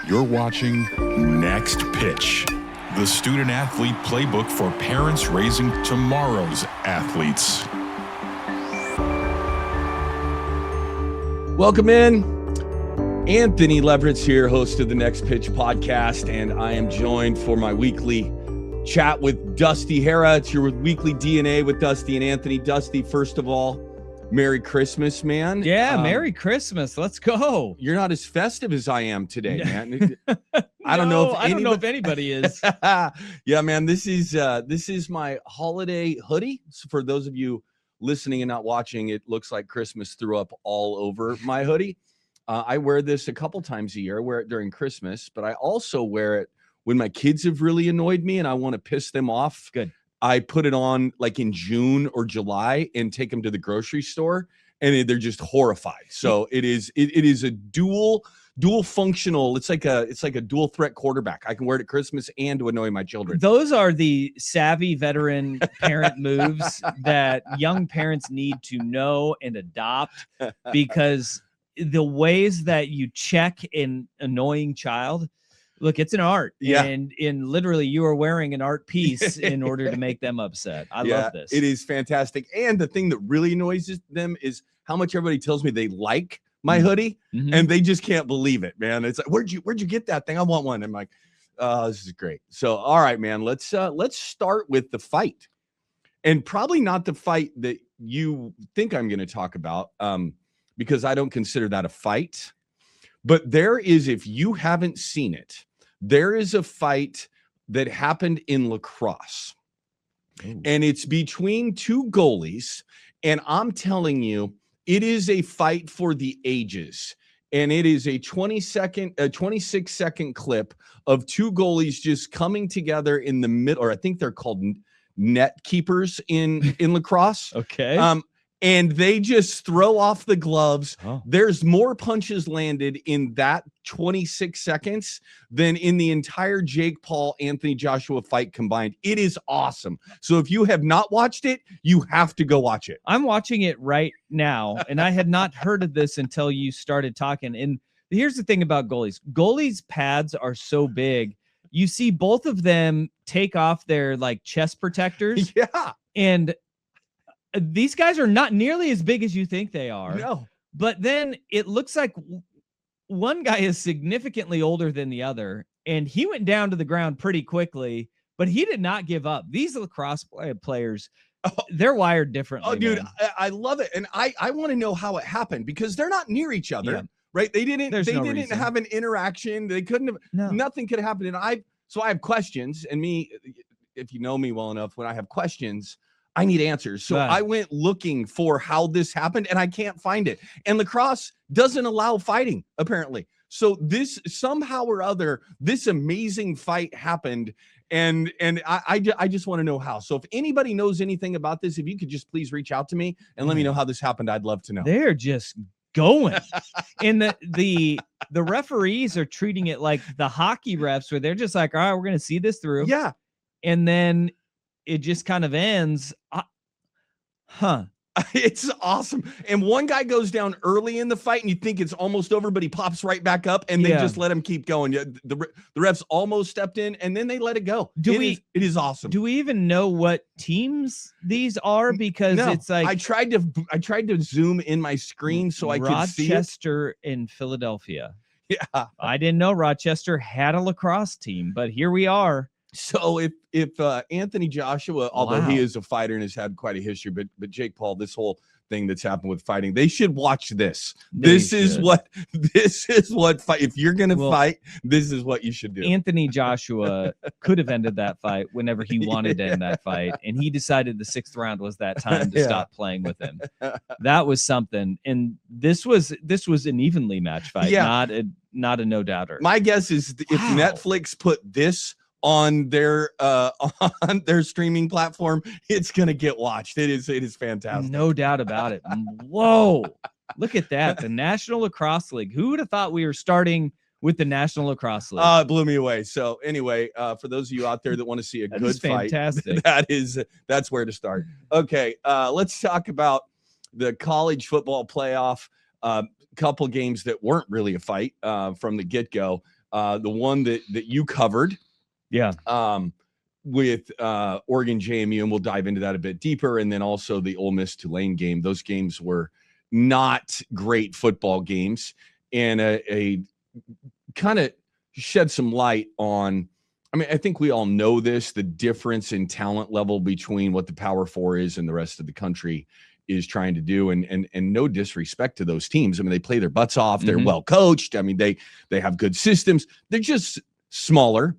You're watching Next Pitch, the student-athlete playbook for parents raising tomorrow's athletes. Welcome in. Anthony Leverett's here, host of the Next Pitch podcast, and I am joined for my weekly chat with Dusty Hara. It's your weekly D&A with Dusty and Anthony. Dusty, first of all, Merry Christmas, man. Yeah, Merry Christmas. Let's go. You're not as festive as I am today, man. I don't know if anybody is. Yeah, man, this is my holiday hoodie. So for those of you listening and not watching, it looks like Christmas threw up all over my hoodie. I wear this a couple times a year. I wear it during Christmas, but I also wear it when my kids have really annoyed me and I want to piss them off. Good. I put it on like in June or July and take them to the grocery store, and they're just horrified. So it is a dual functional. It's like a dual threat quarterback. I can wear it at Christmas and to annoy my children. Those are the savvy veteran parent moves that young parents need to know and adopt, because the ways that you check an annoying child, look, it's an art. Yeah. And literally you are wearing an art piece in order to make them upset. I love this. It is fantastic. And the thing that really annoys them is how much everybody tells me they like my hoodie, and they just can't believe it, man. It's like, where'd you get that thing? I want one. I'm like, this is great. So, all right, man, let's start with the fight, and probably not the fight that you think I'm going to talk about, because I don't consider that a fight. But there is, if you haven't seen it, there is a fight that happened in lacrosse. Ooh. And it's between two goalies. And I'm telling you, it is a fight for the ages. And it is a 26-second clip of two goalies just coming together in the middle, or I think they're called net keepers in lacrosse. Okay. And they just throw off the gloves. Oh. There's more punches landed in that 26 seconds than in the entire Jake Paul, Anthony Joshua fight combined. It is awesome. So if you have not watched it, you have to go watch it. I'm watching it right now, and I had not heard of this until you started talking. And here's the thing about goalies. Goalies' pads are so big. You see both of them take off their like chest protectors. Yeah. And these guys are not nearly as big as you think they are. No. But then it looks like one guy is significantly older than the other, and he went down to the ground pretty quickly, but he did not give up. These lacrosse players, they're wired differently. Oh, dude, I love it. And I want to know how it happened, because they're not near each other, right? They didn't have an interaction. They couldn't have, nothing could have happened. And I have questions, and if you know me well enough, when I have questions, I need answers. So I went looking for how this happened, and I can't find it. And lacrosse doesn't allow fighting, apparently. So this, somehow or other, this amazing fight happened. And I just want to know how. So if anybody knows anything about this, if you could just please reach out to me and let me know how this happened, I'd love to know. They're just going. And the referees are treating it like the hockey refs, where they're just like, all right, we're going to see this through. Yeah. And then it just kind of ends. It's awesome. And one guy goes down early in the fight, and you think it's almost over, but he pops right back up, and they just let him keep going. The refs almost stepped in, and then they let it go. It is awesome. Do we even know what teams these are? Because it's like, I tried to zoom in my screen so I could see it. Rochester and Philadelphia. Yeah. I didn't know Rochester had a lacrosse team, but here we are. So if Anthony Joshua, although he is a fighter and has had quite a history, but Jake Paul, this whole thing that's happened with fighting, they should watch this. This is what fight. If you're going to fight, this is what you should do. Anthony Joshua could have ended that fight whenever he wanted to end that fight. And he decided the 6th round was that time to stop playing with him. That was something. And this was an evenly matched fight, not a no doubter. My guess is if Netflix put this on their streaming platform, it's gonna get watched. It is fantastic, no doubt about it. Whoa, look at that. The National Lacrosse League. Who would have thought we were starting with the National Lacrosse League? It blew me away. So anyway, for those of you out there that want to see a good fight, that's where to start. Okay, let's talk about the college football playoff. Couple games that weren't really a fight from the get-go. The one that you covered, Yeah. with Oregon JMU, and we'll dive into that a bit deeper. And then also the Ole Miss Tulane game. Those games were not great football games, and a kind of shed some light on. I mean, I think we all know this, the difference in talent level between what the Power Four is and the rest of the country is trying to do. And no disrespect to those teams. I mean, they play their butts off. They're well coached. I mean, they have good systems. They're just smaller,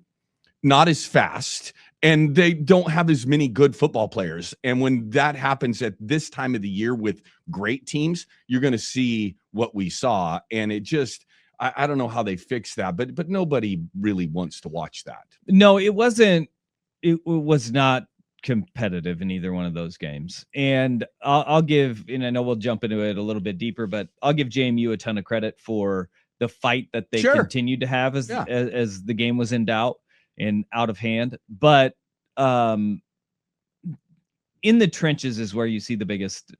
not as fast, and they don't have as many good football players. And when that happens at this time of the year with great teams, you're going to see what we saw. And it just, I don't know how they fix that, but nobody really wants to watch that. No, it wasn't. It was not competitive in either one of those games. And I'll give, and I know we'll jump into it a little bit deeper, but I'll give JMU a ton of credit for the fight that they continued to have as the game was in doubt and out of hand. But in the trenches is where you see the biggest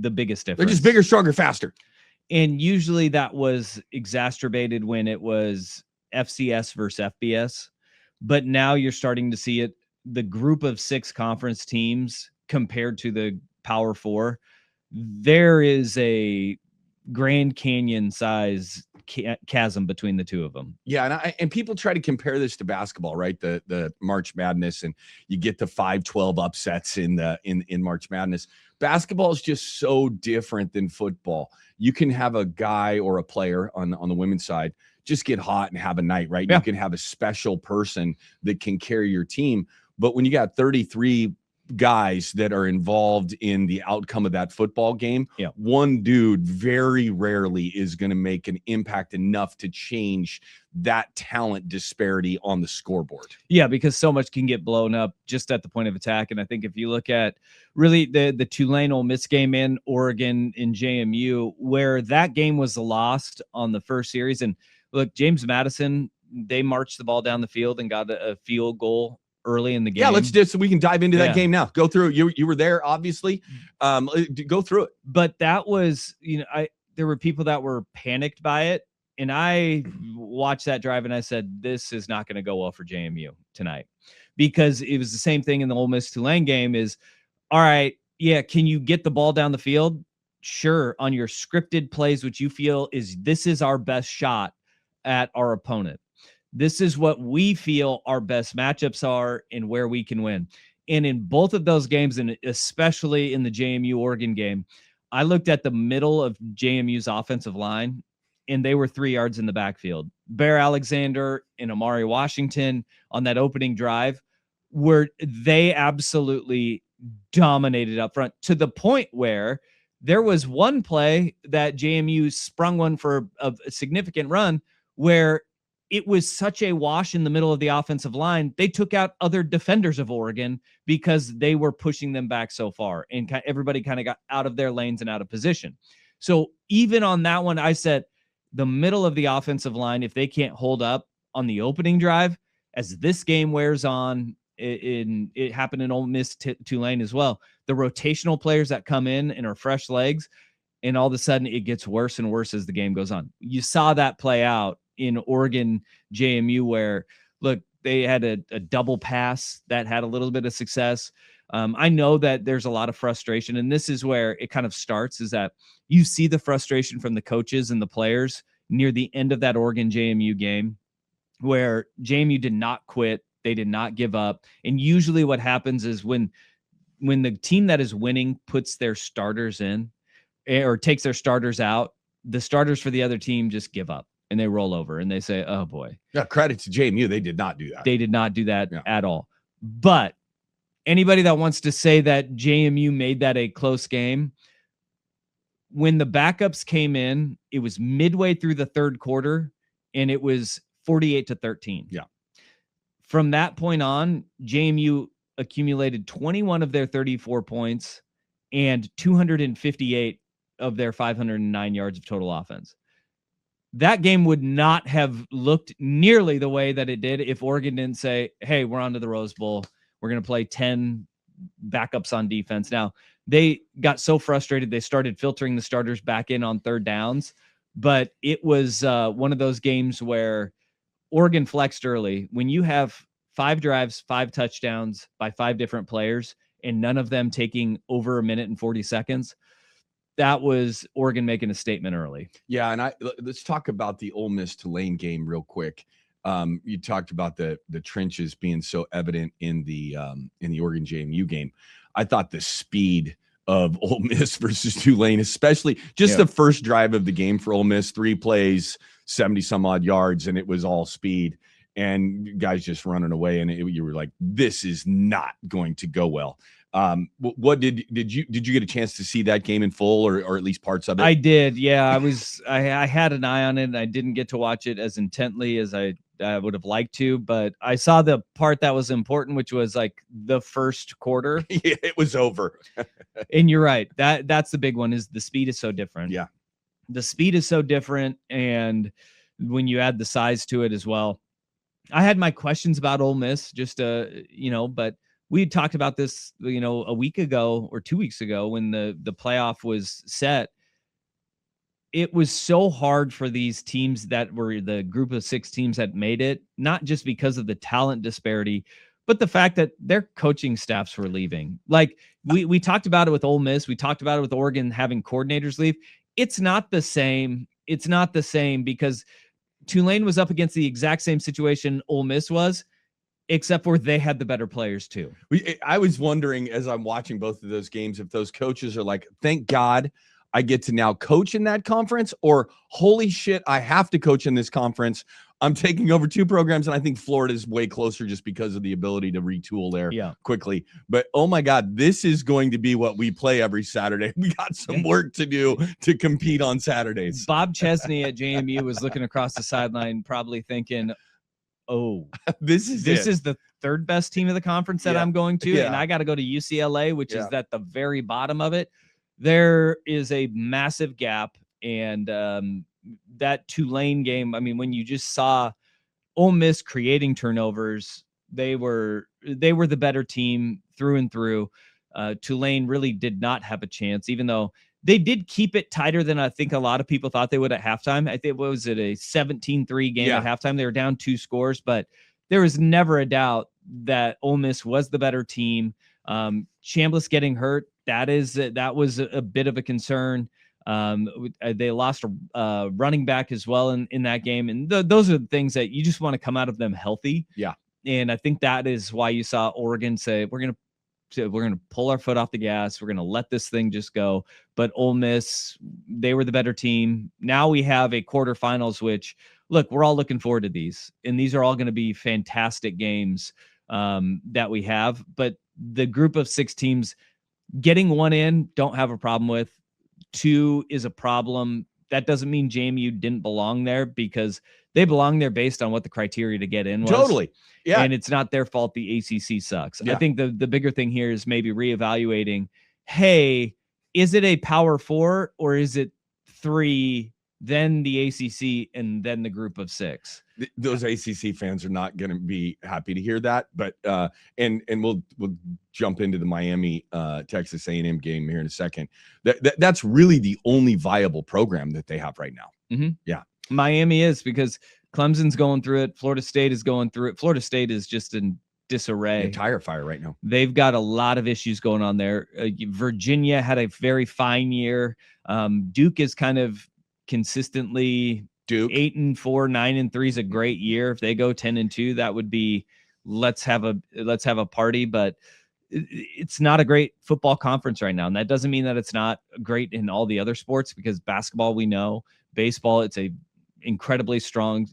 difference. They're just bigger, stronger, faster. And usually that was exacerbated when it was FCS versus FBS. But now you're starting to see it, the group of 6 conference teams compared to the Power Four. There is a Grand Canyon size chasm between the two of them. Yeah, and people try to compare this to basketball, right? The March Madness, and you get the 5-12 upsets in March Madness. Basketball is just so different than football. You can have a guy or a player on the women's side just get hot and have a night, right? Yeah. You can have a special person that can carry your team. But when you got 33 guys that are involved in the outcome of that football game, one dude very rarely is going to make an impact enough to change that talent disparity on the scoreboard. Yeah, because so much can get blown up just at the point of attack. And I think if you look at really the Tulane Ole Miss game in Oregon in JMU, where that game was lost on the first series, and look, James Madison, they marched the ball down the field and got a field goal early in the game. Yeah, let's just, so we can dive into that game now. Go through it. You were there, obviously. Go through it. But that was, there were people that were panicked by it. And I watched that drive and I said, this is not going to go well for JMU tonight, because it was the same thing in the Ole Miss Tulane game is, all right, yeah, can you get the ball down the field? Sure. On your scripted plays, which you feel this is our best shot at our opponent. This is what we feel our best matchups are and where we can win. And in both of those games, and especially in the JMU Oregon game, I looked at the middle of JMU's offensive line, and they were 3 yards in the backfield. Bear Alexander and Amari Washington on that opening drive, where they absolutely dominated up front, to the point where there was one play that JMU sprung one for a significant run where it was such a wash in the middle of the offensive line. They took out other defenders of Oregon because they were pushing them back so far, and everybody kind of got out of their lanes and out of position. So even on that one, I said the middle of the offensive line, if they can't hold up on the opening drive, as this game wears on, it happened in Ole Miss Tulane as well. The rotational players that come in and are fresh legs, and all of a sudden it gets worse and worse as the game goes on. You saw that play out in Oregon JMU, where look, they had a double pass that had a little bit of success. I know that there's a lot of frustration, and this is where it kind of starts, is that you see the frustration from the coaches and the players near the end of that Oregon JMU game, where JMU did not quit. They did not give up. And usually what happens is when the team that is winning puts their starters in or takes their starters out, the starters for the other team just give up. And they roll over and they say, oh boy. Yeah, credit to JMU. They did not do that. They did not do that at all. But anybody that wants to say that JMU made that a close game, when the backups came in, it was midway through the third quarter and it was 48-13. Yeah. From that point on, JMU accumulated 21 of their 34 points and 258 of their 509 yards of total offense. That game would not have looked nearly the way that it did if Oregon didn't say, hey, we're on to the Rose Bowl. We're going to play 10 backups on defense. Now, they got so frustrated, they started filtering the starters back in on third downs. But it was one of those games where Oregon flexed early. When you have 5 drives, 5 touchdowns by 5 different players, and none of them taking over a minute and 40 seconds, that was Oregon making a statement early. Yeah, and let's talk about the Ole Miss Tulane game real quick. You talked about the trenches being so evident in the Oregon JMU game. I thought the speed of Ole Miss versus Tulane, especially just the first drive of the game for Ole Miss, 3 plays, 70 some odd yards, and it was all speed and guys just running away. And you were like, this is not going to go well. What did you get a chance to see that game in full or at least parts of it? I did. Yeah, I had an eye on it and I didn't get to watch it as intently as I would have liked to, but I saw the part that was important, which was like the first quarter. Yeah, it was over. And you're right. That's the big one, is the speed is so different. Yeah. The speed is so different. And when you add the size to it as well, I had my questions about Ole Miss but we had talked about this, a week ago or 2 weeks ago when the playoff was set. It was so hard for these teams that were the group of 6 teams that made it, not just because of the talent disparity, but the fact that their coaching staffs were leaving. Like we talked about it with Ole Miss. We talked about it with Oregon having coordinators leave. It's not the same. It's not the same because Tulane was up against the exact same situation Ole Miss was, except for they had the better players too. I was wondering as I'm watching both of those games, if those coaches are like, thank God I get to now coach in that conference, or holy shit, I have to coach in this conference. I'm taking over 2 programs, and I think Florida's way closer just because of the ability to retool there quickly. But oh my God, this is going to be what we play every Saturday. We got some work to do to compete on Saturdays. Bob Chesney at JMU was looking across the sideline, probably thinking, oh, this is the 3rd best team of the conference that I'm going to, and I got to go to UCLA, which is at the very bottom of it. There is a massive gap, and that Tulane game, I mean, when you just saw Ole Miss creating turnovers, they were the better team through and through. Tulane really did not have a chance, even though they did keep it tighter than I think a lot of people thought they would at halftime. I think, was it a 17-3 game at halftime? They were down 2 scores, but there was never a doubt that Ole Miss was the better team. Chambliss getting hurt, that was a bit of a concern. They lost a running back as well in that game. And those are the things that you just want to come out of them healthy. Yeah. And I think that is why you saw Oregon say, we're going to pull our foot off the gas. We're going to let this thing just go. But Ole Miss, they were the better team. Now we have a quarterfinals, which, look, we're all looking forward to these. And these are all going to be fantastic games that we have. But the group of 6 teams, getting 1 in, don't have a problem with. 2 is a problem. That doesn't mean JMU didn't belong there, because they belong there based on what the criteria to get in was. Totally. Yeah. And it's not their fault the ACC sucks. I think the bigger thing here is maybe reevaluating, hey, is it a Power 4 or is it 3, then the ACC, and then the group of 6? Those ACC fans are not going to be happy to hear that, but and we'll jump into the Miami Texas A&M game here in a second. That's really the only viable program that they have right now. Mm-hmm. Yeah, Miami is, because Clemson's going through it. Florida State is going through it. Florida State is just in disarray. Tire fire right now. They've got a lot of issues going on there. Virginia had a very fine year. Duke is kind of consistently 8-4, 9-3 is a great year. If they go 10-2, that would be let's have a party. But it's not a great football conference right now, and that doesn't mean that it's not great in all the other sports, because basketball, we know, baseball, it's a incredibly strong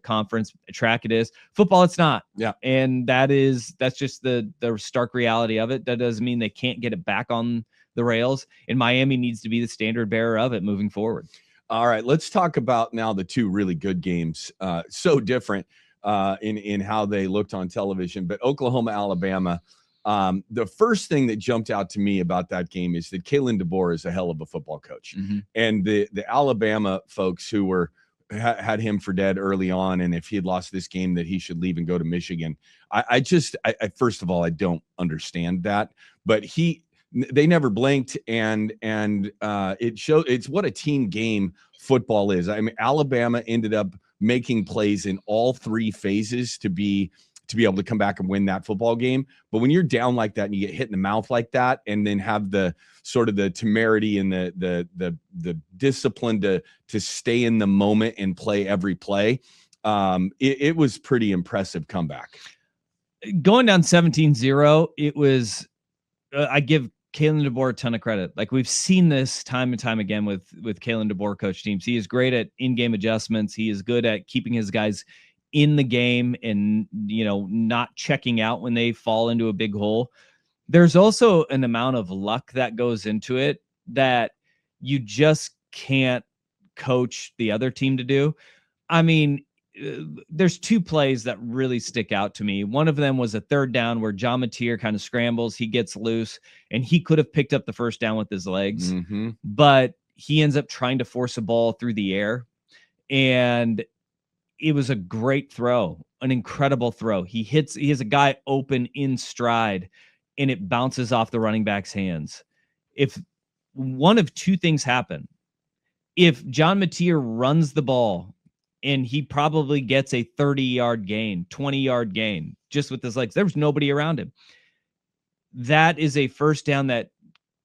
conference. Track, it is. Football, it's not. Yeah, and that's just the stark reality of it. That doesn't mean they can't get it back on the rails, and Miami needs to be the standard bearer of it moving forward. All right, let's talk about now the 2 really good games. So different in how they looked on television. But Oklahoma, Alabama, the first thing that jumped out to me about that game is that Kalen DeBoer is a hell of a football coach. Mm-hmm. And the Alabama folks who had him for dead early on, and if he had lost this game that he should leave and go to Michigan. I first of all, I don't understand that. But they never blinked, and it's what a team game football is. I mean, Alabama ended up making plays in all three phases to be able to come back and win that football game. But when you're down like that and you get hit in the mouth like that, and then have the sort of the temerity and the discipline to stay in the moment and play every play, it was pretty impressive comeback. Going down 17-0, it was I give Kalen DeBoer a ton of credit. Like, we've seen this time and time again with Kalen DeBoer coach teams. He is great at in-game adjustments. He is good at keeping his guys in the game and, not checking out when they fall into a big hole. There's also an amount of luck that goes into it that you just can't coach the other team to do. I mean, there's two plays that really stick out to me. One of them was a third down where John Mateer kind of scrambles. He gets loose, and he could have picked up the first down with his legs, but he ends up trying to force a ball through the air. And it was a great throw, an incredible throw. He has a guy open in stride, and it bounces off the running back's hands. If one of two things happen, if John Mateer runs the ball, and he probably gets a 30-yard gain, 20-yard gain just with his legs. There was nobody around him. That is a first down that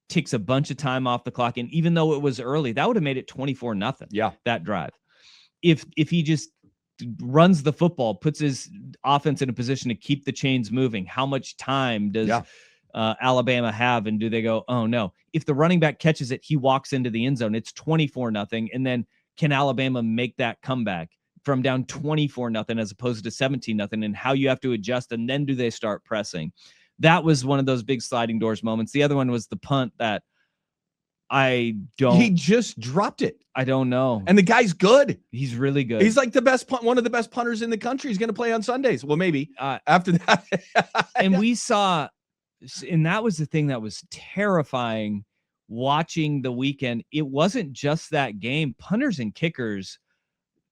takes a bunch of time off the clock. And even though it was early, that would have made it 24-0. Yeah, that drive. If he just runs the football, puts his offense in a position to keep the chains moving, how much time does Alabama have? And do they go, oh no? If the running back catches it, he walks into the end zone. It's 24-0. And then can Alabama make that comeback from down 24-0 as opposed to 17-0, and how you have to adjust, and then do they start pressing? That was one of those big sliding doors moments. The other one was the punt that he just dropped it. I don't know. And the guy's good. He's really good. He's like one of the best punters in the country. He's going to play on Sundays. Well, maybe after that. And we saw, and that was the thing that was terrifying watching the weekend. It wasn't just that game. Punters and kickers,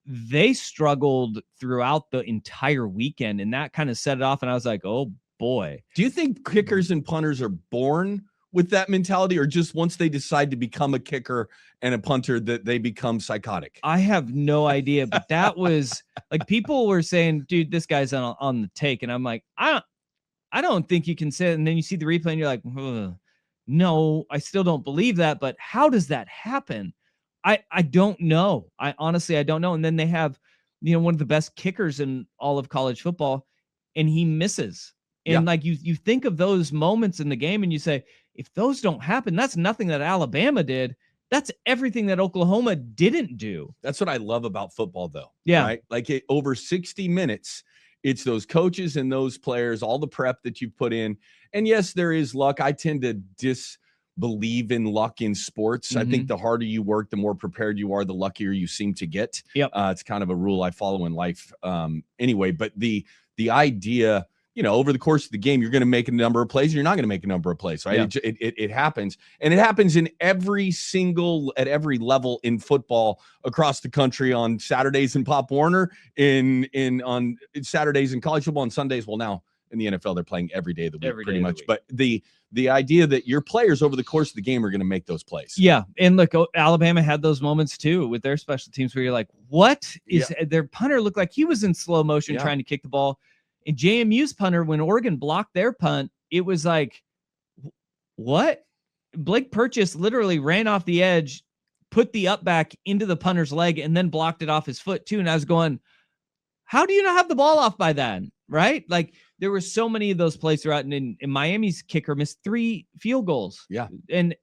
they struggled throughout the entire weekend, and that kind of set it off. And I was like, oh boy. Do you think kickers and punters are born with that mentality, or just once they decide to become a kicker and a punter that they become psychotic? I have no idea, but that was like, people were saying, dude, this guy's on the take. And I'm like, I don't think you can say it. And then you see the replay and you're like, ugh. No, I still don't believe that, but how does that happen? I don't know. I don't know. And then they have, one of the best kickers in all of college football, and he misses. And like, you think of those moments in the game and you say, if those don't happen, that's nothing that Alabama did. That's everything that Oklahoma didn't do. That's what I love about football, though. Yeah. Right? Like, over 60 minutes, it's those coaches and those players, all the prep that you've put in. And yes, there is luck. I tend to disbelieve in luck in sports. I think the harder you work, the more prepared you are, the luckier you seem to get. Yep. It's kind of a rule I follow in life anyway. But the idea, over the course of the game, you're going to make a number of plays, and you're not going to make a number of plays, right? Yeah. It happens. And it happens at every level in football across the country, on Saturdays in Pop Warner, on Saturdays in college football, and Sundays. Well, now in the NFL, they're playing every day of the week, pretty much. But the idea that your players over the course of the game are going to make those plays. Yeah. And look, Alabama had those moments too with their special teams where you're like, what is their punter looked like he was in slow motion trying to kick the ball. And JMU's punter, when Oregon blocked their punt, it was like, what? Blake Purchase literally ran off the edge, put the up back into the punter's leg, and then blocked it off his foot too. And I was going, how do you not have the ball off by then? Right? Like, there were so many of those plays throughout, and in Miami's kicker missed 3 field goals. Yeah. And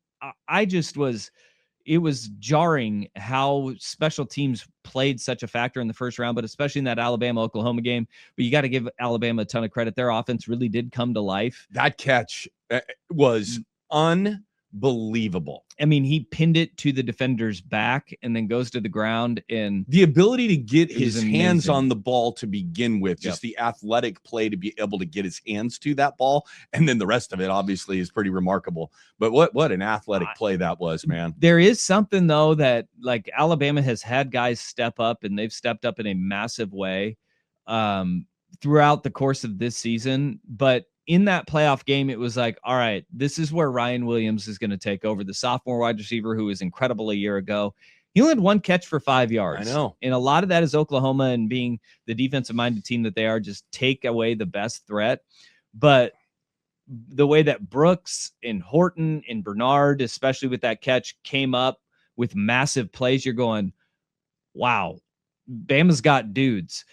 it was jarring how special teams played such a factor in the first round, but especially in that Alabama-Oklahoma game. But you got to give Alabama a ton of credit. Their offense really did come to life. That catch was unbelievable. I mean, he pinned it to the defender's back and then goes to the ground. And the ability to get his hands on the ball to begin with, just the athletic play to be able to get his hands to that ball. And then the rest of it obviously is pretty remarkable. But what an athletic play that was, man. There is something, though, that like Alabama has had guys step up, and they've stepped up in a massive way throughout the course of this season. But in that playoff game, it was like, all right, this is where Ryan Williams is going to take over, the sophomore wide receiver who was incredible a year ago. He only had one catch for 5 yards. I know. And a lot of that is Oklahoma and being the defensive-minded team that they are, just take away the best threat. But the way that Brooks and Horton and Bernard, especially with that catch, came up with massive plays, you're going, wow, Bama's got dudes.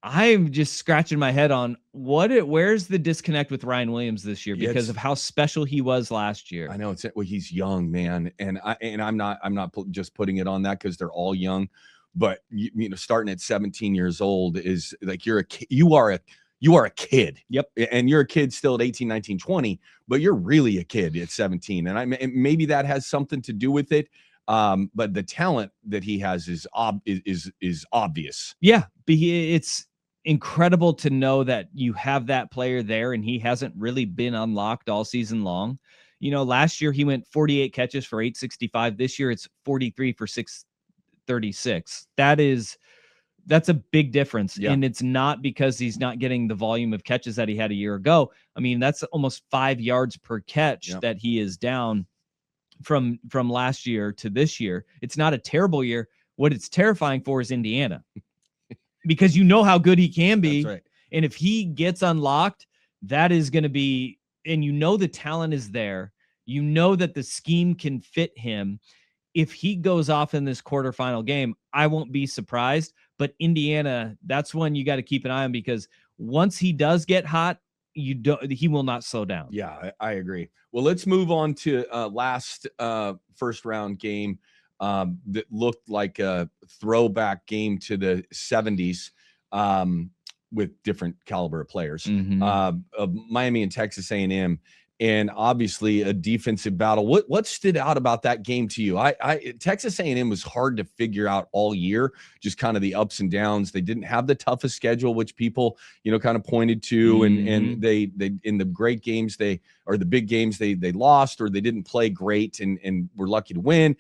I'm just scratching my head on where's the disconnect with Ryan Williams this year because of how special he was last year. I know he's young, man. And I'm not just putting it on that because they're all young, but you know, starting at 17 years old is like, you are a kid. Yep. And you're a kid still at 18, 19, 20, but you're really a kid at 17. And maybe that has something to do with it. But the talent that he has is obvious. Yeah. It's incredible to know that you have that player there and he hasn't really been unlocked all season long. You know, last year he went 48 catches for 865. This year it's 43 for 636. That's a big difference. Yeah. And it's not because he's not getting the volume of catches that he had a year ago. I mean, that's almost 5 yards per catch that he is down from last year to this year. It's not a terrible year. What it's terrifying for is Indiana. Because you know how good he can be. That's right. And if he gets unlocked, that is going to be, and you know the talent is there. You know that the scheme can fit him. If he goes off in this quarterfinal game, I won't be surprised. But Indiana, that's one you got to keep an eye on because once he does get hot, he will not slow down. Yeah, I agree. Well, let's move on to last first round game. That looked like a throwback game to the 70s with different caliber of players. Miami and Texas A&M, and obviously a defensive battle. What stood out about that game to you? Texas A&M was hard to figure out all year, just kind of the ups and downs. They didn't have the toughest schedule, which people, kind of pointed to, and they in the great games the big games they lost or they didn't play great and were lucky to win.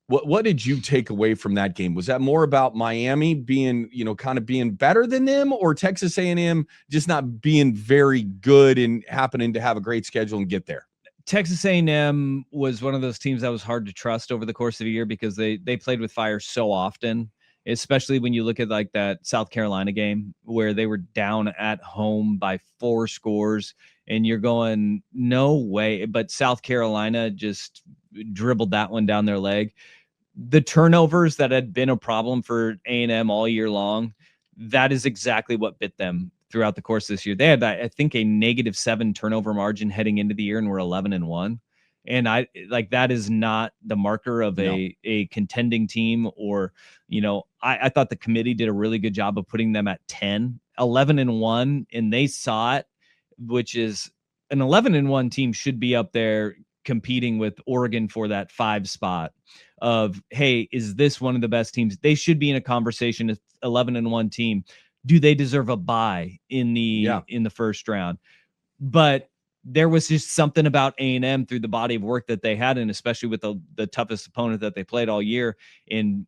What did you take away from that game? Was that more about Miami being, kind of being better than them, or Texas A&M just not being very good and happening to have a great schedule and get there? Texas A&M was one of those teams that was hard to trust over the course of a year because they played with fire so often, especially when you look at like that South Carolina game where they were down at home by 4 scores and you're going, no way. But South Carolina just dribbled that one down their leg. The turnovers that had been a problem for A&M all year long, that is exactly what bit them throughout the course of this year. They had, I think, a -7 turnover margin heading into the year and were 11-1. And that is not the marker of a contending team or, I thought the committee did a really good job of putting them at 11-1, and they saw it, which is an 11-1 team should be up there competing with Oregon for that 5 spot of, hey, is this one of the best teams? They should be in a conversation. As 11-1 team. Do they deserve a bye in the first round? But there was just something about A&M through the body of work that they had, and especially with the toughest opponent that they played all year in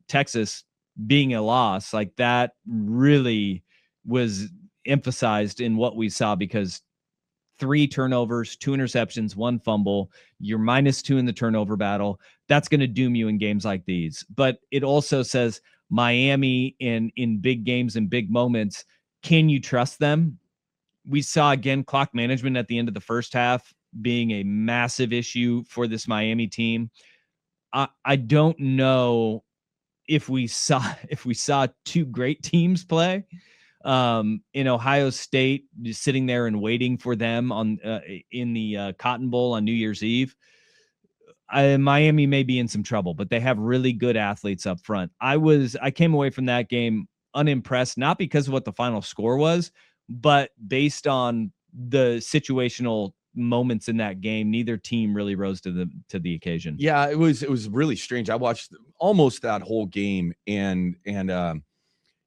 Texas being a loss, like that really was emphasized in what we saw because 3 turnovers, 2 interceptions, 1 fumble. You're -2 in the turnover battle. That's going to doom you in games like these. But it also says Miami in big games and big moments. Can you trust them? We saw again clock management at the end of the first half being a massive issue for this Miami team. I don't know if we saw 2 great teams play. In Ohio State, just sitting there and waiting for them in the Cotton Bowl on New Year's Eve. Miami may be in some trouble, but they have really good athletes up front. I came away from that game unimpressed, not because of what the final score was, but based on the situational moments in that game. Neither team really rose to the occasion. Yeah, it was really strange. I watched almost that whole game, and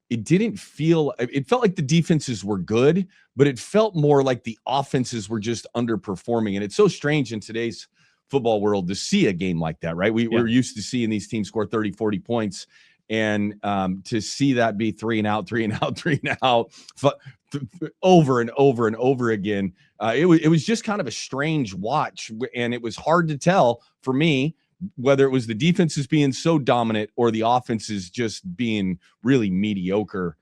it didn't feel. It felt like the defenses were good, but it felt more like the offenses were just underperforming. And it's so strange in today's football world to see a game like that, right? We're used to seeing these teams score 30, 40 points And to see that be 3 and out, 3 and out, 3 and out, over and over and over again, it was just kind of a strange watch, and it was hard to tell for me whether it was the defenses being so dominant or the offenses just being really mediocre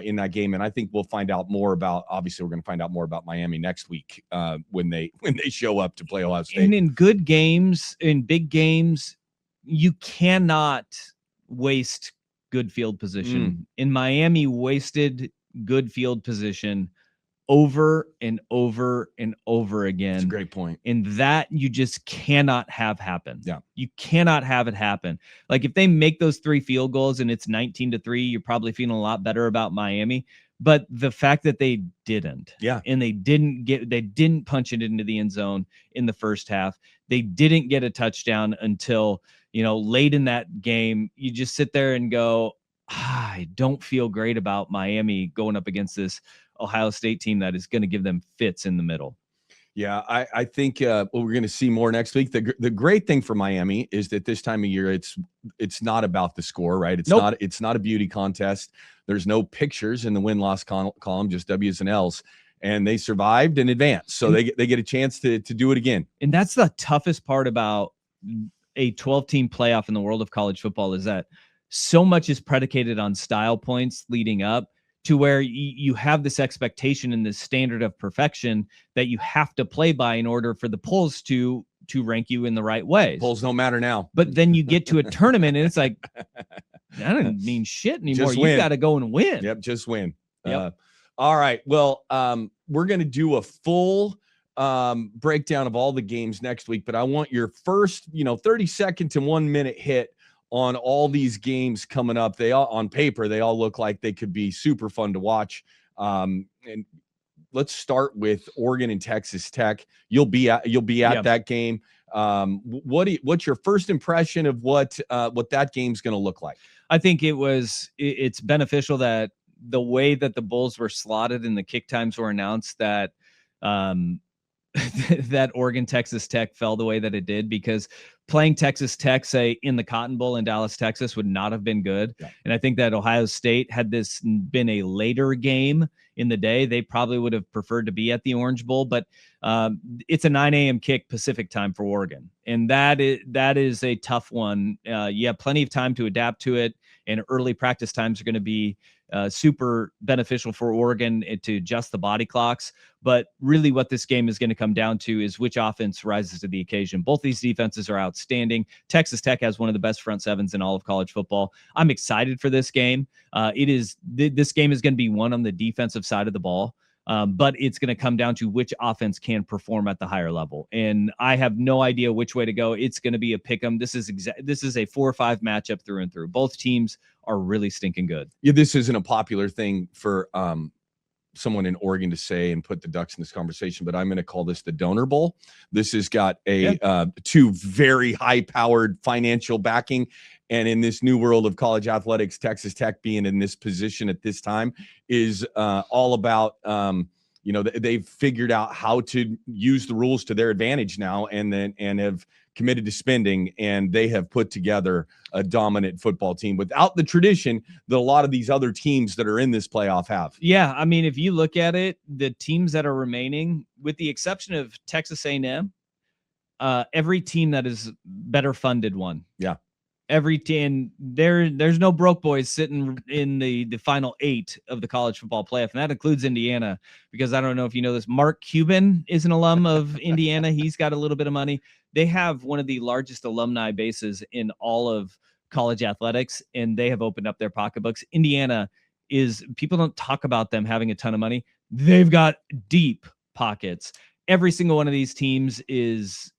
in that game. And I think we'll find out more about, obviously we're going to find out more about Miami next week when they show up to play Ohio State. And in good games, in big games, you cannot waste good field position. In Miami, wasted good field position over and over and over again. That's a great point. And that you just cannot have happen. Yeah. You cannot have it happen. Like if they make those 3 field goals and it's 19-3, you're probably feeling a lot better about Miami. But the fact that they didn't, and they didn't punch it into the end zone in the first half. They didn't get a touchdown until, late in that game. You just sit there and go, I don't feel great about Miami going up against this Ohio State team that is going to give them fits in the middle. Yeah, I think we're going to see more next week. The great thing for Miami is that this time of year, it's not about the score, right? It's not a beauty contest. There's no pictures in the win-loss column, just W's and L's. And they survived and advanced, so they get a chance to do it again. And that's the toughest part about a 12-team playoff in the world of college football, is that so much is predicated on style points leading up to where you have this expectation and this standard of perfection that you have to play by in order for the polls to rank you in the right ways. Polls don't matter now. But then you get to a tournament and it's like, that doesn't mean shit anymore. You got to go and win. Yep, just win. Yep. All right. Well, we're going to do a full breakdown of all the games next week, but I want your first, 30-second to 1 minute hit on all these games coming up. They all, on paper, they all look like they could be super fun to watch. And let's start with Oregon and Texas Tech. You'll be at that game. What's your first impression of what that game's going to look like? I think it's beneficial that the way that the Bulls were slotted and the kick times were announced, that that Oregon Texas Tech fell the way that it did, because playing Texas Tech, say, in the Cotton Bowl in Dallas, Texas, would not have been good. Yeah. And I think that Ohio State, had this been a later game in the day, they probably would have preferred to be at the Orange Bowl. But it's a 9 a.m. kick Pacific time for Oregon, and that is a tough one. You have plenty of time to adapt to it, and early practice times are going to be super beneficial for Oregon to adjust the body clocks. But really what this game is going to come down to is which offense rises to the occasion. Both these defenses are outstanding. Texas Tech has one of the best front sevens in all of college football. I'm excited for this game. This game is going to be won on the defensive side of the ball. But it's going to come down to which offense can perform at the higher level. And I have no idea which way to go. It's going to be a pick 'em. This is a 4-5 matchup through and through. Both teams are really stinking good. Yeah, this isn't a popular thing for someone in Oregon to say and put the Ducks in this conversation, but I'm going to call this the Donor Bowl. This has got two very high-powered financial backing. And in this new world of college athletics, Texas Tech being in this position at this time is all about, they've figured out how to use the rules to their advantage now, and have committed to spending, and they have put together a dominant football team without the tradition that a lot of these other teams that are in this playoff have. Yeah, I mean, if you look at it, the teams that are remaining, with the exception of Texas A&M, every team that is better funded won. Yeah. Every team, there's no broke boys sitting in the final 8 of the college football playoff, and that includes Indiana, because I don't know if you know this, Mark Cuban is an alum of Indiana. He's got a little bit of money. They have one of the largest alumni bases in all of college athletics, and they have opened up their pocketbooks. Indiana people don't talk about them having a ton of money. They've got deep pockets. Every single one of these teams is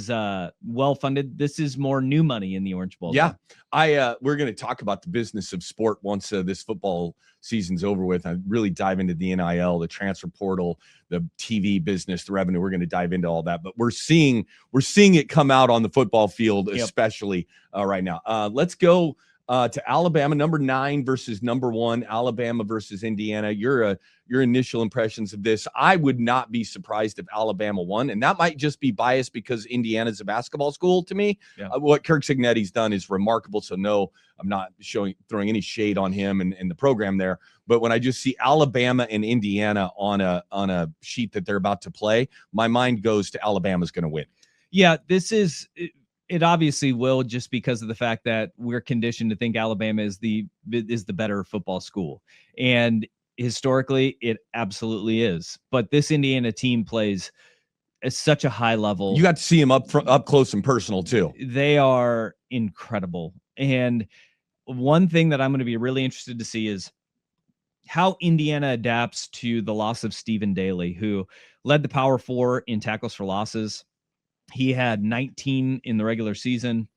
well funded. This is more new money in the Orange Bowl. Yeah. We're going to talk about the business of sport once this football season's over with. I really dive into the NIL, the transfer portal, the TV business, the revenue. We're going to dive into all that, but we're seeing it come out on the football field, especially right now. Let's go to Alabama, number 9 versus number 1, Alabama versus Indiana. Your initial impressions of this. I would not be surprised if Alabama won, and that might just be biased because Indiana's a basketball school to me. Yeah. What Kirk Cignetti's done is remarkable, so no, I'm not throwing any shade on him and the program there. But when I just see Alabama and Indiana on a sheet that they're about to play, my mind goes to Alabama's going to win. Yeah, this is it obviously will, just because of the fact that we're conditioned to think Alabama is the better football school. And historically, it absolutely is. But this Indiana team plays at such a high level. You got to see them up close and personal too. They are incredible. And one thing that I'm going to be really interested to see is how Indiana adapts to the loss of Stephen Daly, who led the Power 4 in tackles for losses. He had 19 in the regular season.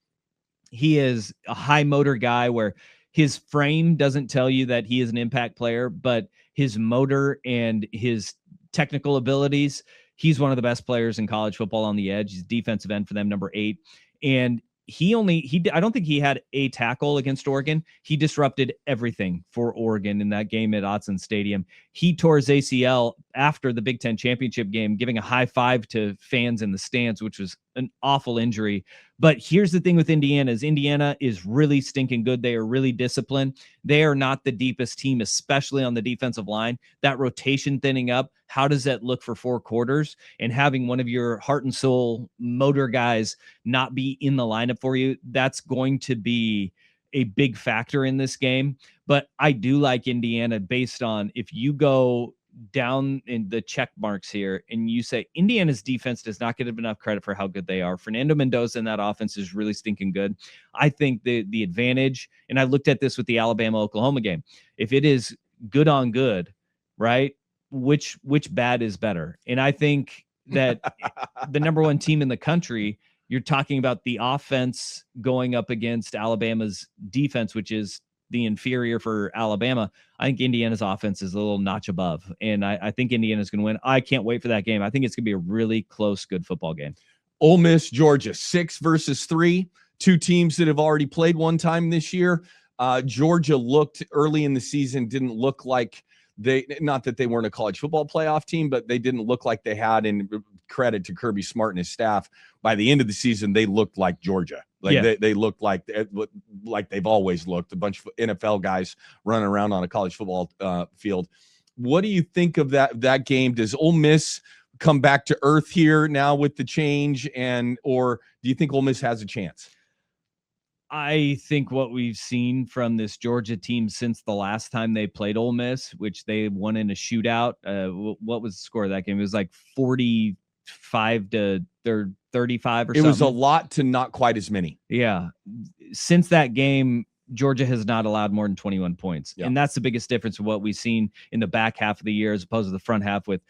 He is a high motor guy where his frame doesn't tell you that he is an impact player, but his motor and his technical abilities, he's one of the best players in college football on the edge. He's defensive end for them, number 8. And I don't think he had a tackle against Oregon. He disrupted everything for Oregon in that game at Autzen Stadium. He tore his ACL after the Big Ten championship game, giving a high five to fans in the stands, which was an awful injury. But here's the thing with Indiana is really stinking good. They are really disciplined. They are not the deepest team, especially on the defensive line. That rotation thinning up, how does that look for 4 quarters? And having one of your heart and soul motor guys not be in the lineup for you, that's going to be a big factor in this game. But I do like Indiana based on, if you go down in the check marks here and you say Indiana's defense does not get enough credit for how good they are. Fernando Mendoza in that offense is really stinking good. I think the advantage, and I looked at this with the Alabama-Oklahoma game, if it is good on good, right, which bad is better? And I think that the number 1 team in the country, you're talking about the offense going up against Alabama's defense, which is the inferior for Alabama. I think Indiana's offense is a little notch above, and I think Indiana's going to win. I can't wait for that game. I think it's going to be a really close, good football game. Ole Miss, Georgia, 6 versus 3, 2 teams that have already played one time this year. Georgia looked early in the season, didn't look like not that they weren't a college football playoff team, but they didn't look like they had, and credit to Kirby Smart and his staff. By the end of the season, they looked like Georgia. They looked like they've always looked, a bunch of NFL guys running around on a college football field. What do you think of that game? Does Ole Miss come back to earth here now with the change, or do you think Ole Miss has a chance? I think what we've seen from this Georgia team since the last time they played Ole Miss, which they won in a shootout. What was the score of that game? It was like 45 to 35 or something. It was a lot to not quite as many. Yeah. Since that game, Georgia has not allowed more than 21 points. Yeah. And that's the biggest difference of what we've seen in the back half of the year as opposed to the front half with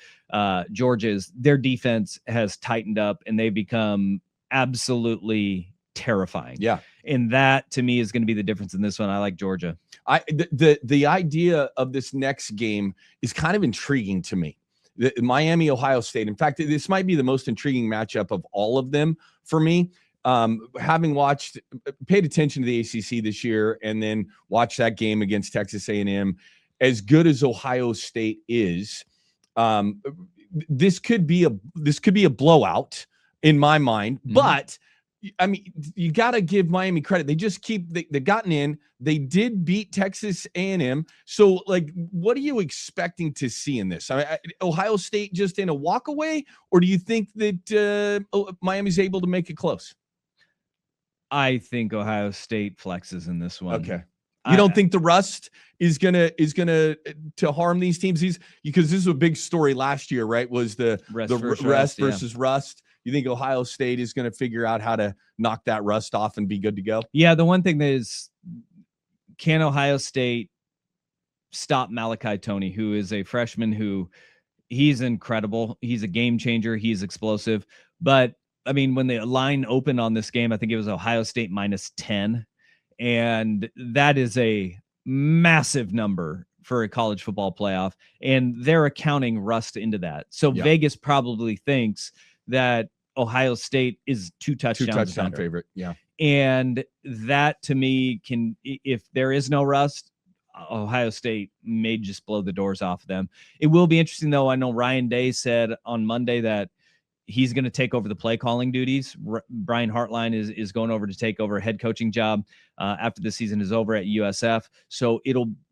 Georgia's. Their defense has tightened up and they've become absolutely terrifying. Yeah. And that to me is going to be the difference in this one. I like Georgia. The idea of this next game is kind of intriguing to me. Miami, Ohio State. In fact, this might be the most intriguing matchup of all of them for me. Having paid attention to the ACC this year and then watched that game against Texas A&M, as good as Ohio State is, this could be a blowout in my mind. Mm-hmm. But I mean, you got to give Miami credit. They've gotten in. They did beat Texas A&M. So, what are you expecting to see in this? I mean, Ohio State just in a walk away, or do you think that Miami's able to make it close? I think Ohio State flexes in this one. Okay. You don't think the rust is gonna to harm these teams? Because this is a big story last year, right? Was the rest versus rust. You think Ohio State is going to figure out how to knock that rust off and be good to go? Yeah, the one thing that is, can Ohio State stop Malachi Toney, who is a freshman he's incredible. He's a game changer. He's explosive. But, I mean, when the line opened on this game, I think it was Ohio State -10. And that is a massive number for a college football playoff. And they're accounting rust into that. So yeah. Vegas probably thinks that Ohio State is two touchdowns better. favorite. Yeah. And that to me if there is no rust, Ohio State may just blow the doors off of them. It will be interesting though. I know Ryan Day said on Monday that he's going to take over the play calling duties. Brian Hartline is going over to take over a head coaching job after the season is over at USF. So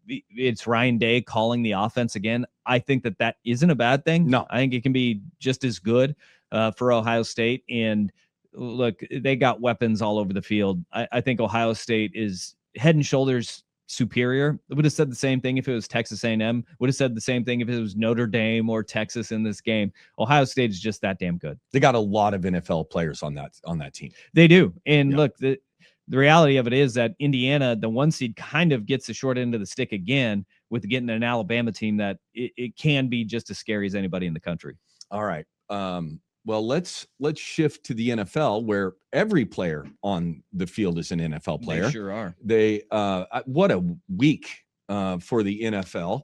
it's Ryan Day calling the offense again. I think that isn't a bad thing. No, I think it can be just as good for Ohio State. And look, they got weapons all over the field. I think Ohio State is head and shoulders superior. I would have said the same thing if it was Texas A&M. Would have said the same thing if it was Notre Dame or Texas in this game. Ohio State is just that damn good. They got a lot of NFL players on that team. They do. And look, the reality of it is that Indiana, the 1 seed, kind of gets the short end of the stick again with getting an Alabama team that it can be just as scary as anybody in the country. All right. Well, let's shift to the NFL, where every player on the field is an NFL player. They sure are. What a week for the NFL.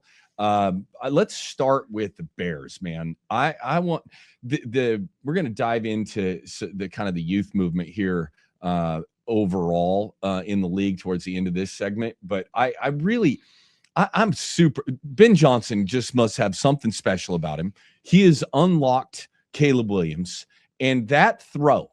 Let's start with the Bears, man. I want we're going to dive into the kind of the youth movement here overall in the league towards the end of this segment. But I'm super. Ben Johnson just must have something special about him. He has unlocked Caleb Williams, and that throw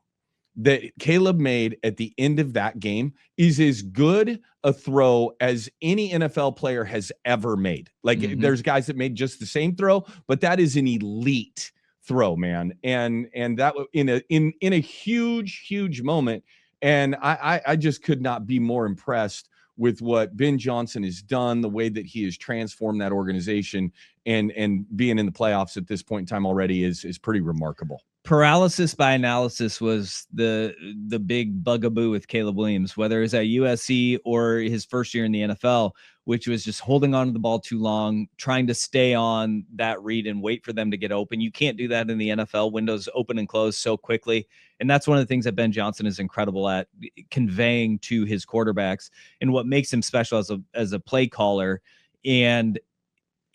that Caleb made at the end of that game is as good a throw as any NFL player has ever made. Like there's guys that made just the same throw, but that is an elite throw, man. And that in a huge moment. And I just could not be more impressed with what Ben Johnson has done, the way that he has transformed that organization, and being in the playoffs at this point in time already is pretty remarkable. Paralysis by analysis was the big bugaboo with Caleb Williams, whether it's at USC or his first year in the NFL, which was just holding on to the ball too long, trying to stay on that read and wait for them to get open. You can't do that in the NFL. Windows open and close so quickly. And that's one of the things that Ben Johnson is incredible at, conveying to his quarterbacks, and what makes him special as a play caller. And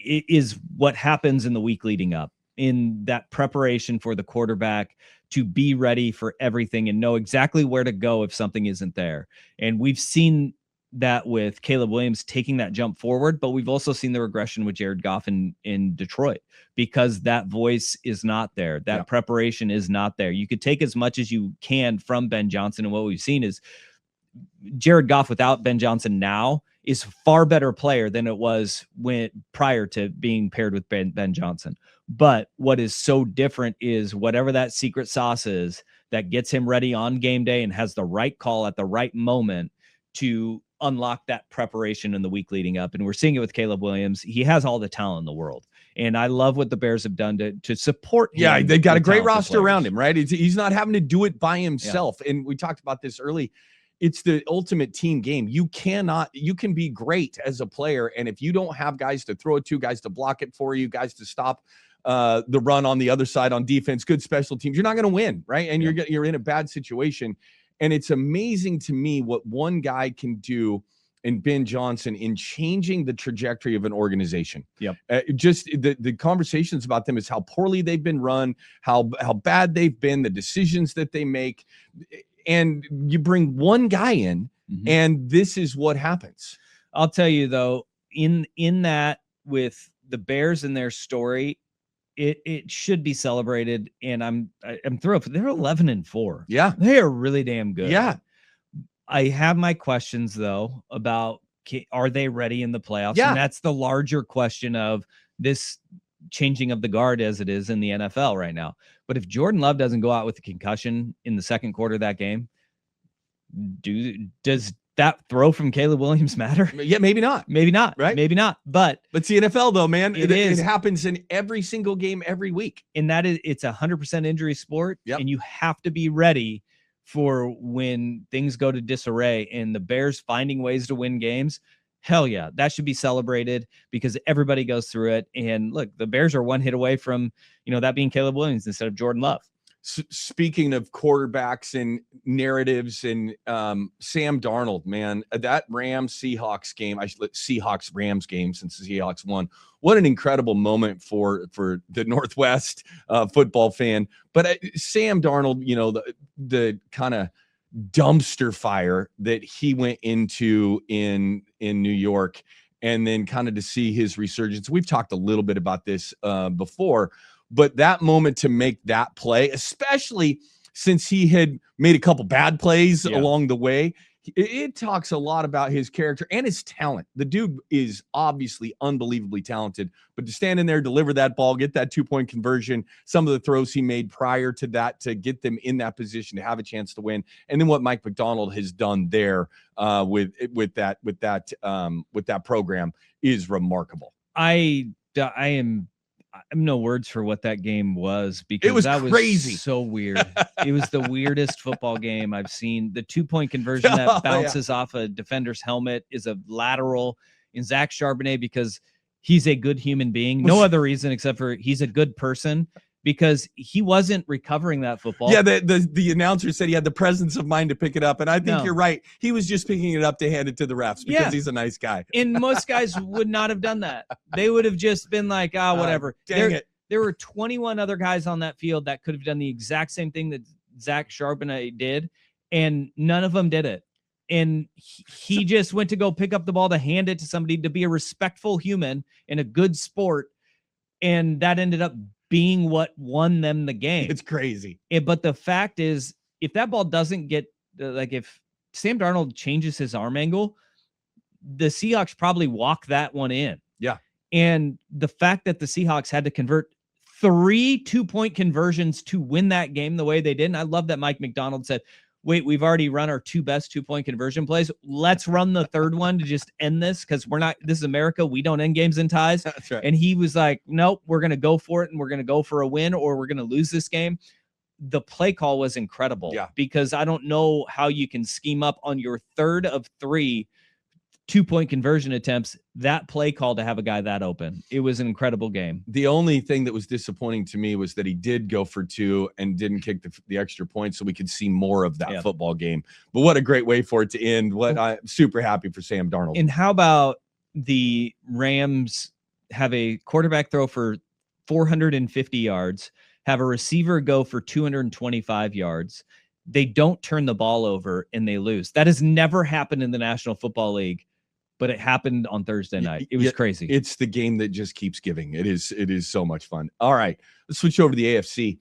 it is what happens in the week leading up, in that preparation for the quarterback to be ready for everything and know exactly where to go if something isn't there. And we've seen that with Caleb Williams taking that jump forward, but we've also seen the regression with Jared Goff in Detroit, because that voice is not there. That preparation is not there. You could take as much as you can from Ben Johnson, and what we've seen is Jared Goff without Ben Johnson now is a far better player than it was prior to being paired with Ben Johnson. But what is so different is whatever that secret sauce is that gets him ready on game day and has the right call at the right moment to unlock that preparation in the week leading up. And we're seeing it with Caleb Williams. He has all the talent in the world. And I love what the Bears have done to support him. Yeah, they've got a great roster around him, right? He's not having to do it by himself. Yeah. And we talked about this early. It's the ultimate team game. You can be great as a player, and if you don't have guys to throw it to, guys to block it for you, guys to stop the run on the other side on defense, good special teams, you're not going to win, right? And you're in a bad situation. And it's amazing to me what one guy can do in Ben Johnson in changing the trajectory of an organization. Yep. Just the conversations about them is how poorly they've been run, how bad they've been, the decisions that they make. And you bring one guy in, and this is what happens. I'll tell you though, in that, with the Bears and their story, it should be celebrated, and I'm thrilled. They're 11-4. Yeah, they are really damn good. Yeah, I have my questions though about, are they ready in the playoffs? Yeah, and that's the larger question of this changing of the guard as it is in the NFL right now. But if Jordan Love doesn't go out with a concussion in the second quarter of that game, does that throw from Caleb Williams matter? Yeah, maybe not. Right? Maybe not. But it's the NFL though, man. It happens in every single game every week. And it's 100% injury sport. Yep. And you have to be ready for when things go to disarray, and the Bears finding ways to win games. Hell yeah, that should be celebrated, because everybody goes through it. And look, the Bears are one hit away from, that being Caleb Williams instead of Jordan Love. speaking of quarterbacks and narratives and Sam Darnold, man, that Rams-Seahawks game, Seahawks-Rams game since the Seahawks won. What an incredible moment for the Northwest football fan. But Sam Darnold, you know, the kind of dumpster fire that he went into in New York, and then kind of to see his resurgence. We've talked a little bit about this before, but that moment to make that play, especially since he had made a couple bad plays along the way, it talks a lot about his character and his talent. The dude is obviously unbelievably talented, but to stand in there, deliver that ball, get that 2-point conversion, some of the throws he made prior to that to get them in that position to have a chance to win, and then what Mike Macdonald has done there with that program is remarkable. I'm no words for what that game was, because that was crazy. So weird. It was the weirdest football game I've seen. The 2-point conversion that bounces off a defender's helmet is a lateral in Zach Charbonnet, because he's a good human being. No other reason except for he's a good person, because he wasn't recovering that football. Yeah, the announcer said he had the presence of mind to pick it up, and I think you're right. He was just picking it up to hand it to the refs because he's a nice guy. And most guys would not have done that. They would have just been like, whatever. Dang it. There were 21 other guys on that field that could have done the exact same thing that Zach Charbonnet did, and none of them did it. And he just went to go pick up the ball to hand it to somebody, to be a respectful human and a good sport, and that ended up being what won them the game. It's crazy. But the fact is, if that ball doesn't get, if Sam Darnold changes his arm angle, the Seahawks probably walk that one in. Yeah. And the fact that the Seahawks had to convert 3 2-point conversions to win that game the way they did. And I love that Mike Macdonald said, wait, we've already run our 2 best 2-point conversion plays. Let's run the third one to just end this, because this is America. We don't end games in ties. That's right. And he was like, nope, we're going to go for it, and we're going to go for a win, or we're going to lose this game. The play call was incredible, because I don't know how you can scheme up on your third of 3 2-point conversion attempts, that play call, to have a guy that open. It was an incredible game. The only thing that was disappointing to me was that he did go for 2 and didn't kick the extra point, so we could see more of that football game. But what a great way for it to end. I'm super happy for Sam Darnold. And how about the Rams have a quarterback throw for 450 yards, have a receiver go for 225 yards. They don't turn the ball over and they lose. That has never happened in the National Football League, but it happened on Thursday night. It was crazy. It's the game that just keeps giving. It is so much fun. All right, let's switch over to the AFC.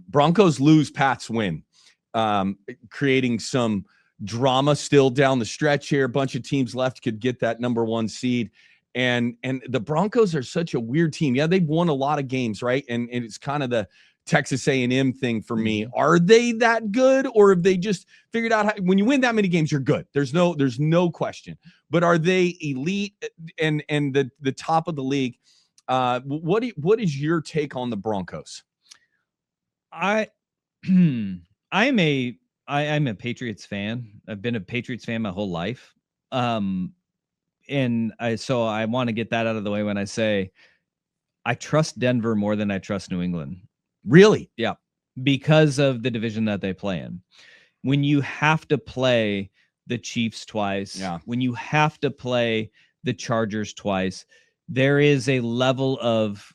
Broncos lose, Pats win, creating some drama still down the stretch here. A bunch of teams left could get that number 1 seed. And the Broncos are such a weird team. Yeah, they've won a lot of games, right? And it's kind of the Texas A&M thing for me. Are they that good, or have they just figured out when you win that many games, you're good? There's no question. But are they elite and the top of the league? What is your take on the Broncos? I'm a Patriots fan. I've been a Patriots fan my whole life. And I want to get that out of the way when I say I trust Denver more than I trust New England. Really? Yeah. Because of the division that they play in. When you have to play the Chiefs twice, when you have to play the Chargers twice, there is a level of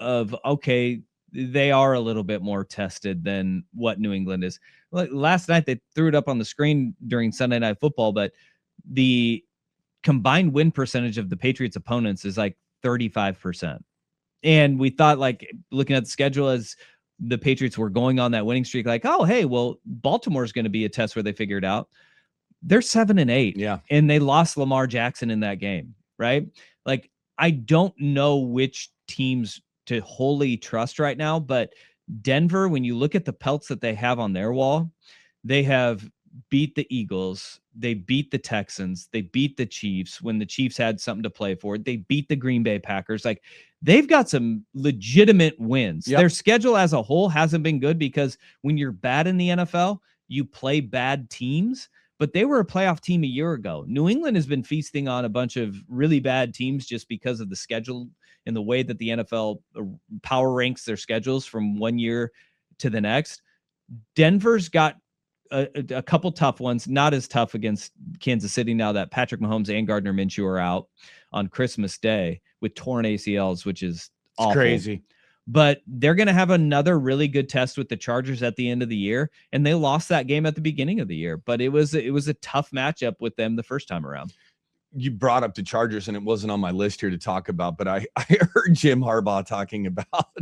okay, they are a little bit more tested than what New England is. Last night they threw it up on the screen during Sunday Night Football, but the combined win percentage of the Patriots opponents is like 35%. And we thought, like, looking at the schedule as the Patriots were going on that winning streak, like, oh, hey, well, Baltimore's going to be a test where they figure it out. They're 7-8. Yeah. And they lost Lamar Jackson in that game, right? Like, I don't know which teams to wholly trust right now, but Denver, when you look at the pelts that they have on their wall, they have beat the Eagles. They beat the Texans. They beat the Chiefs when the Chiefs had something to play for. They beat the Green Bay Packers. Like, they've got some legitimate wins. Their schedule as a whole hasn't been good, because when you're bad in the NFL, you play bad teams, but they were a playoff team a year ago. New England has been feasting on a bunch of really bad teams just because of the schedule and the way that the NFL power ranks their schedules from one year to the next. Denver's got a couple tough ones, not as tough against Kansas City now that Patrick Mahomes and Gardner Minshew are out on Christmas Day with torn ACLs, which is awful. Crazy. But they're going to have another really good test with the Chargers at the end of the year, and they lost that game at the beginning of the year. But it was a tough matchup with them the first time around. You brought up the Chargers, and it wasn't on my list here to talk about, but I heard Jim Harbaugh talking about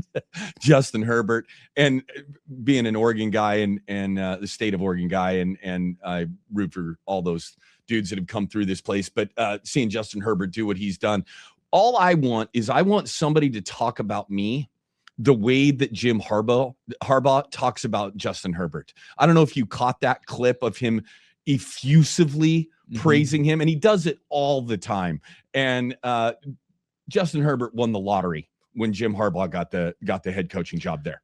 Justin Herbert and being an Oregon guy and the state of Oregon guy, and I root for all those dudes that have come through this place. But seeing Justin Herbert do what he's done, all I want somebody to talk about me the way that Jim Harbaugh talks about Justin Herbert. I don't know if you caught that clip of him effusively praising him, and he does it all the time. And Justin Herbert won the lottery when Jim Harbaugh got the head coaching job there.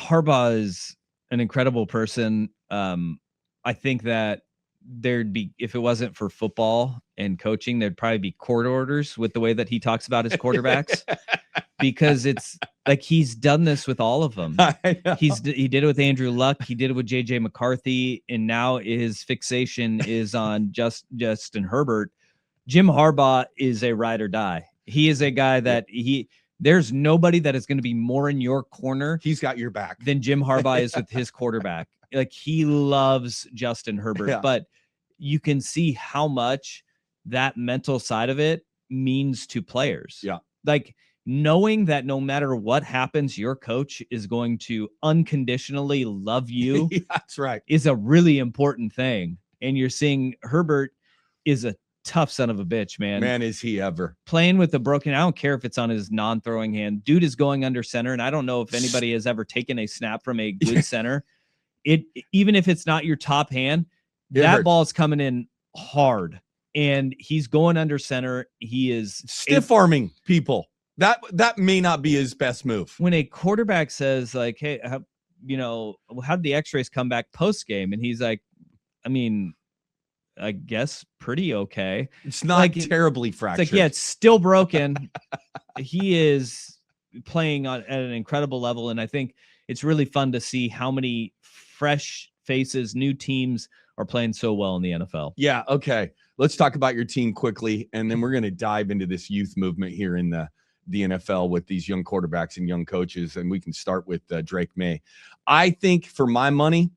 Harbaugh is an incredible person. I think that there'd be, if it wasn't for football and coaching, there'd probably be court orders with the way that he talks about his quarterbacks, because it's like he's done this with all of them. He did it with Andrew Luck. He did it with JJ McCarthy. And now his fixation is on Justin Herbert. Jim Harbaugh is a ride or die. He is a guy that there's nobody that is going to be more in your corner. He's got your back than Jim Harbaugh is with his quarterback. Like, he loves Justin Herbert, but you can see how much that mental side of it means to players. Yeah. Like, knowing that no matter what happens, your coach is going to unconditionally love you. That's right. Is a really important thing. And you're seeing Herbert is a tough son of a bitch, man. Man, is he ever. Playing with the broken, I don't care if it's on his non-throwing hand. Dude is going under center, and I don't know if anybody has ever taken a snap from a good center. Even if it's not your top hand, that ball is coming in hard, and he's going under center. He is stiff arming people. That may not be his best move. When a quarterback says, like, hey, how did the x-rays come back post game? And he's like, I mean, I guess pretty okay. It's not like, terribly fractured. It's like, yeah, it's still broken. He is playing at an incredible level. And I think it's really fun to see how many fresh faces, new teams are playing so well in the NFL. Yeah. Okay. Let's talk about your team quickly. And then we're going to dive into this youth movement here in the NFL with these young quarterbacks and young coaches. And we can start with Drake May. I think, for my money,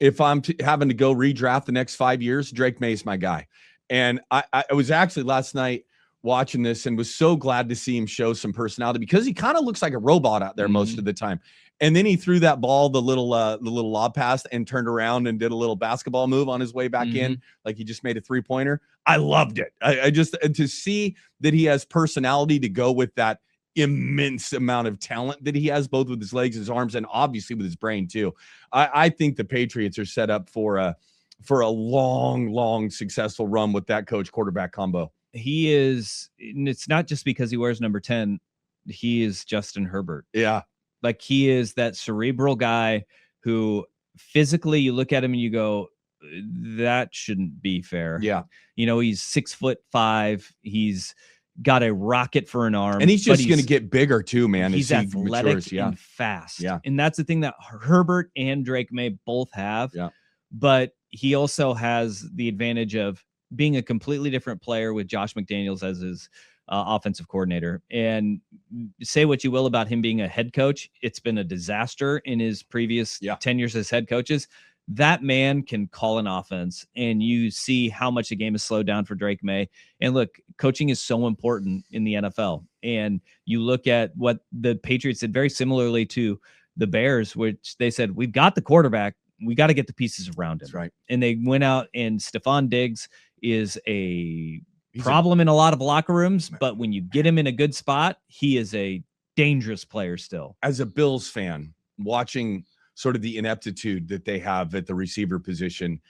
if I'm having to go redraft the next 5 years, Drake May is my guy. And I was actually last night watching this and was so glad to see him show some personality, because he kind of looks like a robot out there most of the time. And then he threw that ball, the little lob pass, and turned around and did a little basketball move on his way back in, like he just made a 3-pointer. I loved it. I just, to see that he has personality to go with that immense amount of talent that he has, both with his legs, his arms, and obviously with his brain too. I think the Patriots are set up for a long successful run with that coach quarterback combo. He is, and it's not just because he wears number 10. He is Justin Herbert. Yeah. Like, he is that cerebral guy who physically you look at him and you go, that shouldn't be fair. Yeah. He's 6'5". He's got a rocket for an arm. And he's just going to get bigger too, man. He's athletic and fast. Yeah. And that's the thing that Herbert and Drake May both have. Yeah. But he also has the advantage of being a completely different player with Josh McDaniels as his offensive coordinator. And say what you will about him being a head coach, it's been a disaster in his previous 10 years as head coaches. That man can call an offense, and you see how much the game is slowed down for Drake May. And look, coaching is so important in the NFL. And you look at what the Patriots did very similarly to the Bears, which they said, we've got the quarterback, we got to get the pieces around him. That's right. And they went out, and Stephon Diggs is a problem in a lot of locker rooms, but when you get him in a good spot, he is a dangerous player still. As a Bills fan, watching sort of the ineptitude that they have at the receiver position,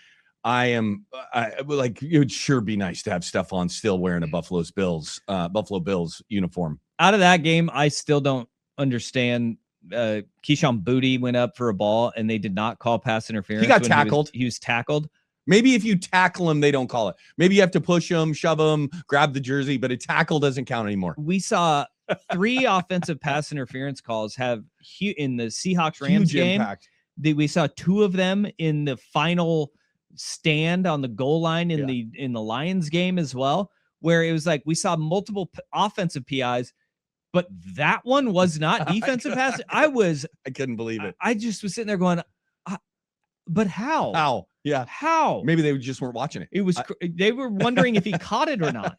I like, it would sure be nice to have Stephon still wearing a Buffalo Bills uniform. Out of that game, I still don't understand. Keyshawn Boutte went up for a ball, and they did not call pass interference. He got tackled. He was tackled. Maybe if you tackle him, they don't call it. Maybe you have to push him, shove him, grab the jersey, but a tackle doesn't count anymore. We saw 3 offensive pass interference calls have in the Seahawks-Rams Huge game. impact. We saw 2 of them in the final stand on the goal line in the Lions game as well, where it was like we saw multiple offensive PIs, but that one was not defensive pass. I couldn't believe it. I just was sitting there going, but how? How? Yeah. How? Maybe they just weren't watching it. It was they were wondering if he caught it or not.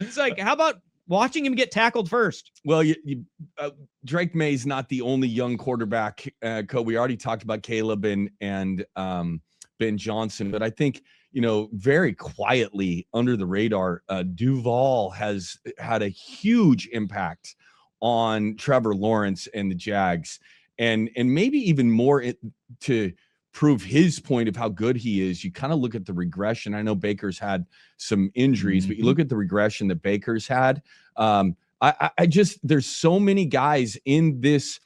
It's like, how about watching him get tackled first? Well, Drake May's not the only young quarterback. We already talked about Caleb and Ben Johnson, but I think, very quietly under the radar, Duval has had a huge impact on Trevor Lawrence and the Jags, and maybe even more to prove his point of how good he is. You kind of look at the regression. I know Baker's had some injuries, but you look at the regression that Baker's had. I just, there's so many guys in this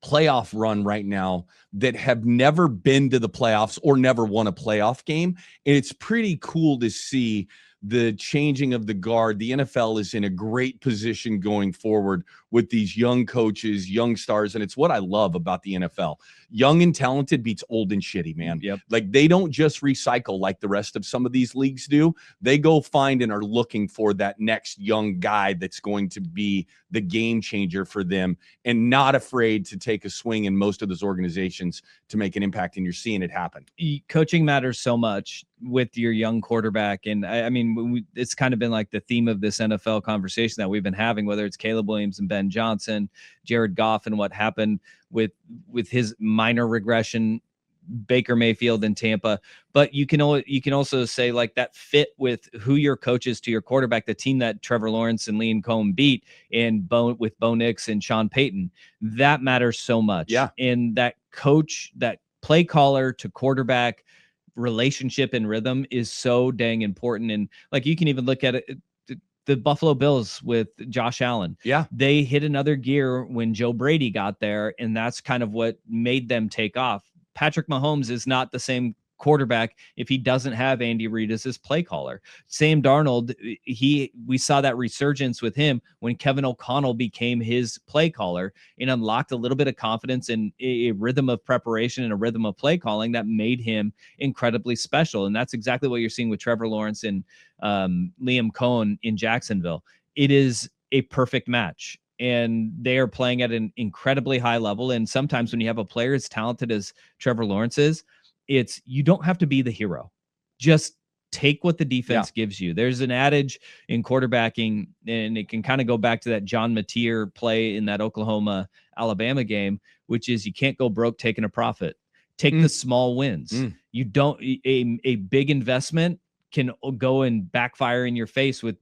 playoff run right now that have never been to the playoffs or never won a playoff game. And it's pretty cool to see the changing of the guard. The NFL is in a great position going forward with these young coaches, young stars. And it's what I love about the NFL. Young and talented beats old and shitty, man. Yep. Like, they don't just recycle like the rest of some of these leagues do. They go find and are looking for that next young guy that's going to be the game changer for them, and not afraid to take a swing in most of those organizations to make an impact. And you're seeing it happen. Coaching matters so much with your young quarterback. And I mean, it's kind of been like the theme of this NFL conversation that we've been having, whether it's Caleb Williams and Ben Johnson, Jared Goff, and what happened with his minor regression, Baker Mayfield in Tampa. But you can also say, like, that fit with who your coach is to your quarterback, the team that Trevor Lawrence and Liam Cohen beat, and with Bo Nix and Sean Payton, that matters so much. Yeah. And that coach, that play caller to quarterback relationship and rhythm is so dang important. And like, you can even look at it, the Buffalo Bills with Josh Allen. Yeah. They hit another gear when Joe Brady got there, and that's kind of what made them take off. Patrick Mahomes is not the same quarterback if he doesn't have Andy Reid as his play caller. Sam Darnold, we saw that resurgence with him when Kevin O'Connell became his play caller and unlocked a little bit of confidence and a rhythm of preparation and a rhythm of play calling that made him incredibly special. And that's exactly what you're seeing with Trevor Lawrence and Liam Cohen in Jacksonville. It is a perfect match, and they are playing at an incredibly high level. And sometimes when you have a player as talented as Trevor Lawrence is, you don't have to be the hero. Just take what the defense gives you. There's an adage in quarterbacking, and it can kind of go back to that John Mateer play in that Oklahoma-Alabama game, which is, you can't go broke taking a profit. Take the small wins. You don't, a big investment can go and backfire in your face with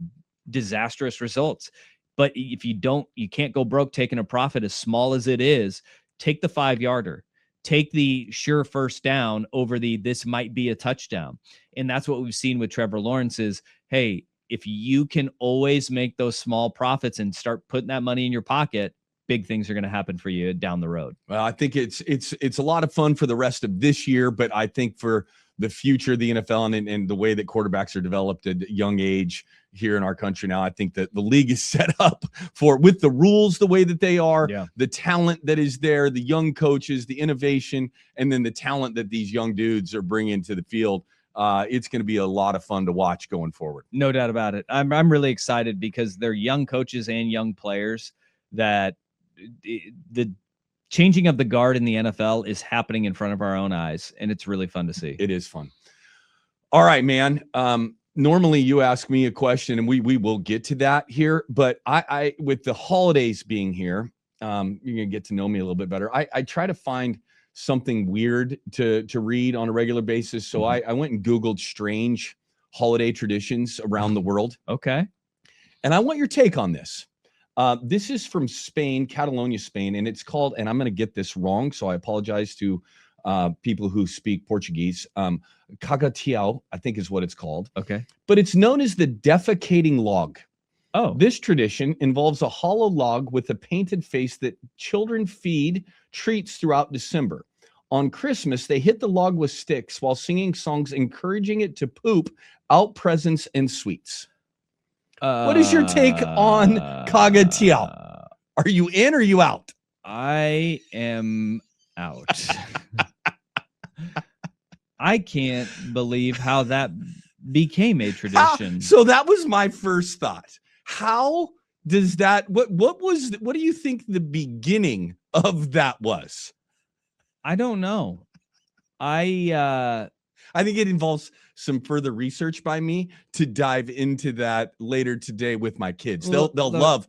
disastrous results. But if you can't go broke taking a profit, as small as it is. Take the 5-yarder. Take the sure first down over this might be a touchdown. And that's what we've seen with Trevor Lawrence is, hey, if you can always make those small profits and start putting that money in your pocket, big things are going to happen for you down the road. Well, I think it's a lot of fun for the rest of this year, but I think for the future of the NFL and the way that quarterbacks are developed at a young age here in our country now, I think that the league is set up with the rules the way that they are, the talent that is there, the young coaches, the innovation, and then the talent that these young dudes are bringing to the field. It's going to be a lot of fun to watch going forward. No doubt about it. I'm really excited because they're young coaches and young players that the changing of the guard in the NFL is happening in front of our own eyes, and it's really fun to see. It is fun. All right, man. Normally you ask me a question, and we will get to that here, but I with the holidays being here, you're gonna get to know me a little bit better. I try to find something weird to read on a regular basis. So I went and Googled strange holiday traditions around the world. Okay. And I want your take on this. This is from Spain, Catalonia, Spain, and it's called, and I'm going to get this wrong, so I apologize to people who speak Portuguese. Cagatiao, I think is what it's called. Okay. But it's known as the defecating log. Oh. This tradition involves a hollow log with a painted face that children feed treats throughout December. On Christmas, they hit the log with sticks while singing songs encouraging it to poop out presents and sweets. What is your take on Kagatiao? Are you in or are you out? I am out. I can't believe how that became a tradition. So that was my first thought. How does that, what do you think the beginning of that was? I don't know. I think it involves some further research by me to dive into that later today with my kids. They'll love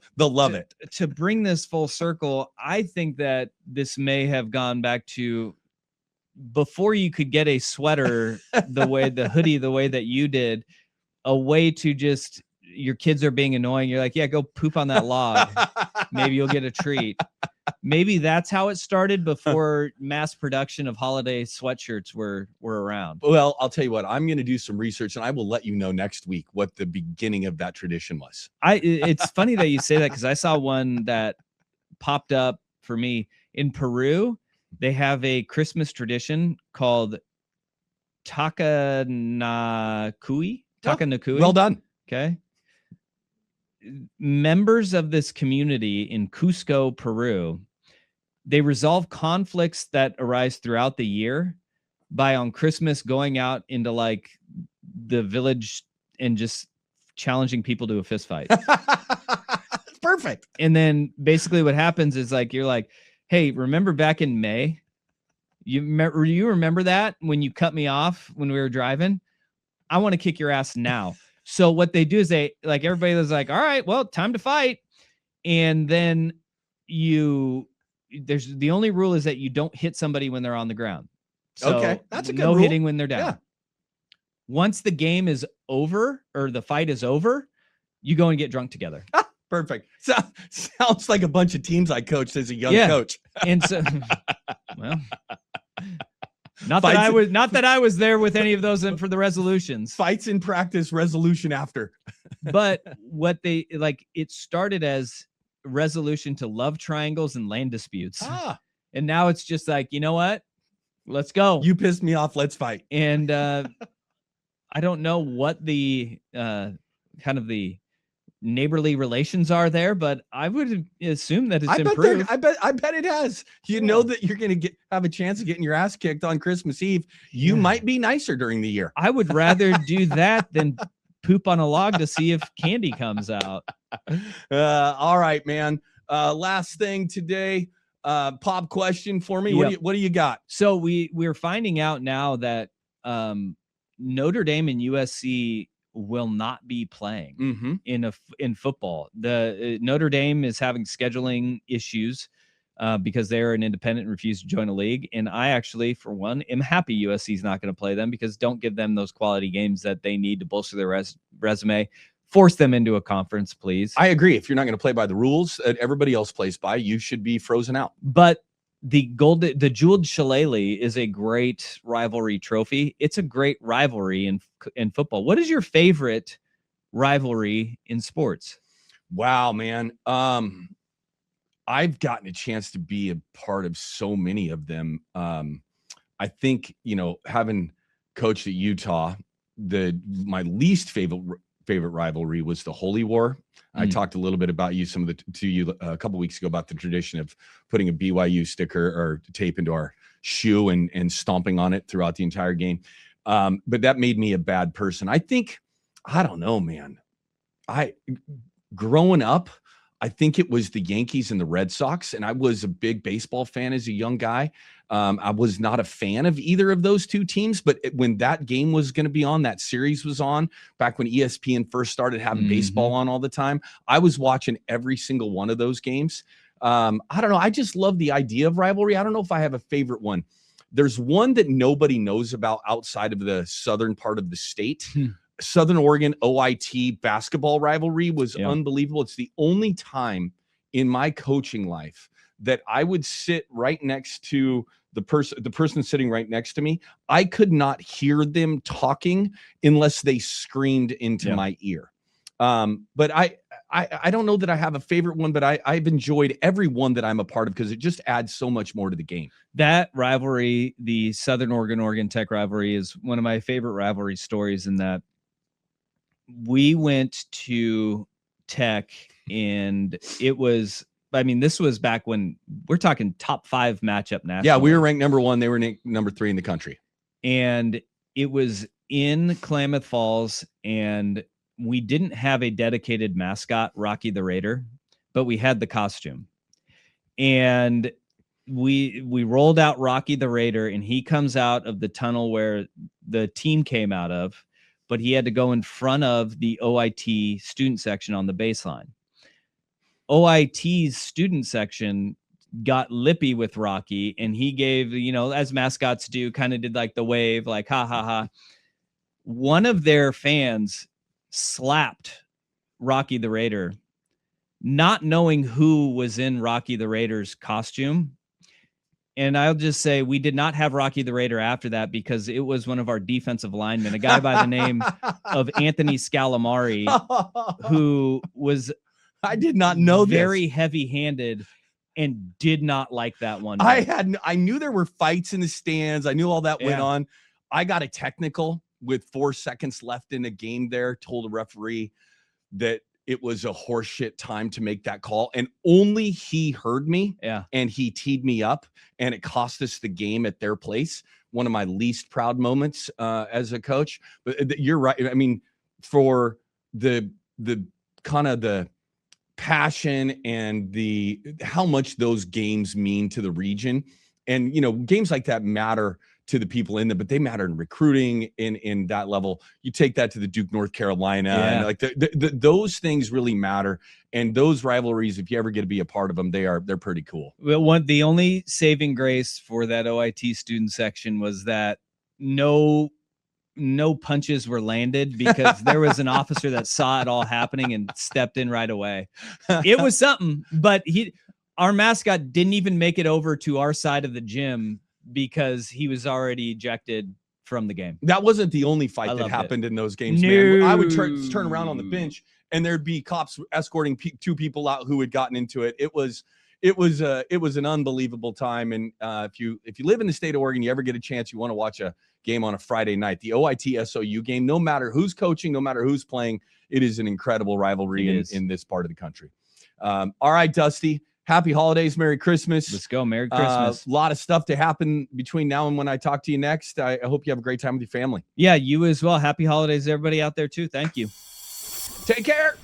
it. To bring this full circle, I think that this may have gone back to before you could get a sweater the hoodie the way that you did, a way to just, your kids are being annoying. You're like, yeah, go poop on that log. Maybe you'll get a treat. Maybe that's how it started before mass production of holiday sweatshirts were around. Well, I'll tell you what, I'm going to do some research and I will let you know next week what the beginning of that tradition was. It's funny that you say that because I saw one that popped up for me in Peru. They have a Christmas tradition called Takanakui. Takanakui. Well done. Okay. Members of this community in Cusco, Peru, they resolve conflicts that arise throughout the year by on Christmas going out into like the village and just challenging people to a fist fight. Perfect. And then basically what happens is like, you're like, hey, remember back in May? You remember that when you cut me off when we were driving? I want to kick your ass now. So what they do is they, like, everybody was like, all right, well, time to fight. And then there's the only rule is that you don't hit somebody when they're on the ground. So okay, that's a good no rule. Hitting when they're down. Yeah. Once the game is over or the fight is over, you go and get drunk together. Perfect. Sounds like a bunch of teams I coached as a young coach. And so, well, not that I was there with any of those for the resolutions. Fights in practice, resolution after. But what they like, it started as resolution to love triangles and land disputes. And now it's just like, you know what? Let's go. You pissed me off. Let's fight. And I don't know what the kind of the neighborly relations are there, but I would assume that it's improved. I bet it has. You know that you're going to have a chance of getting your ass kicked on Christmas Eve. You might be nicer during the year. I would rather do that than poop on a log to see if candy comes out. All right, man. Last thing today, pop question for me. Yep. What do you got? So we're finding out now that Notre Dame and USC will not be playing in football. The Notre Dame is having scheduling issues because they're an independent and refuse to join a league. And I actually, for one, am happy USC is not going to play them, because don't give them those quality games that they need to bolster their resume. Force them into a conference, please. I agree. If you're not going to play by the rules that everybody else plays by, you should be frozen out. But the jeweled shillelagh is a great rivalry trophy. It's a great rivalry in football. What is your favorite rivalry in sports? Wow, man. I've gotten a chance to be a part of so many of them. I think, having coached at Utah, my least favorite rivalry was the Holy War. I talked a little bit about to you a couple weeks ago about the tradition of putting a BYU sticker or tape into our shoe and stomping on it throughout the entire game. But that made me a bad person. I don't know, man. Growing up, I think it was the Yankees and the Red Sox, and I was a big baseball fan as a young guy. I was not a fan of either of those two teams, but when that game was going to be on, that series was on, back when ESPN first started having baseball on all the time, I was watching every single one of those games. I don't know. I just love the idea of rivalry. I don't know if I have a favorite one. There's one that nobody knows about outside of the southern part of the state. Southern Oregon OIT basketball rivalry was unbelievable. It's the only time in my coaching life that I would sit right next to the person sitting right next to me. I could not hear them talking unless they screamed into my ear. But I don't know that I have a favorite one, but I've enjoyed every one that I'm a part of because it just adds so much more to the game. That rivalry, the Southern Oregon Tech rivalry, is one of my favorite rivalry stories in that we went to Tech, and it was, I mean, this was back when we're talking top 5 matchup nationally. Yeah, we were ranked number 1. They were ranked number 3 in the country. And it was in Klamath Falls, and we didn't have a dedicated mascot, Rocky the Raider, but we had the costume. And we rolled out Rocky the Raider, and he comes out of the tunnel where the team came out of, but he had to go in front of the OIT student section on the baseline. OIT's student section got lippy with Rocky, and he gave, as mascots do, kind of did like the wave, like, ha, ha, ha. One of their fans slapped Rocky the Raider, not knowing who was in Rocky the Raider's costume. And I'll just say we did not have Rocky the Raider after that, because it was one of our defensive linemen, a guy by the name of Anthony Scalamari, who was, I did not know very heavy-handed and did not like that one. I knew there were fights in the stands. I knew all that went on. I got a technical with 4 seconds left in the game there, told a referee that it was a horseshit time to make that call, and only he heard me. Yeah. And he teed me up, and it cost us the game at their place. One of my least proud moments as a coach. But you're right. I mean, for the kind of the passion and the how much those games mean to the region, and games like that matter to the people in them, but they matter in recruiting in that level. You take that to the Duke, North Carolina, and like those things really matter. And those rivalries, if you ever get to be a part of them, they're pretty cool. Well, the only saving grace for that OIT student section was that no punches were landed, because there was an officer that saw it all happening and stepped in right away. It was something, but our mascot didn't even make it over to our side of the gym, because he was already ejected from the game. That wasn't the only fight that happened in those games, man. I would turn around on the bench, and there'd be cops escorting 2 people out who had gotten into it. It was an unbelievable time. And if you live in the state of Oregon, you ever get a chance, you want to watch a game on a Friday night, the OIT SOU game, no matter who's coaching, no matter who's playing, it is an incredible rivalry in this part of the country. All right, Dusty. Happy holidays. Merry Christmas. Let's go. Merry Christmas. A lot of stuff to happen between now and when I talk to you next. I hope you have a great time with your family. Yeah, you as well. Happy holidays, everybody out there too. Thank you. Take care.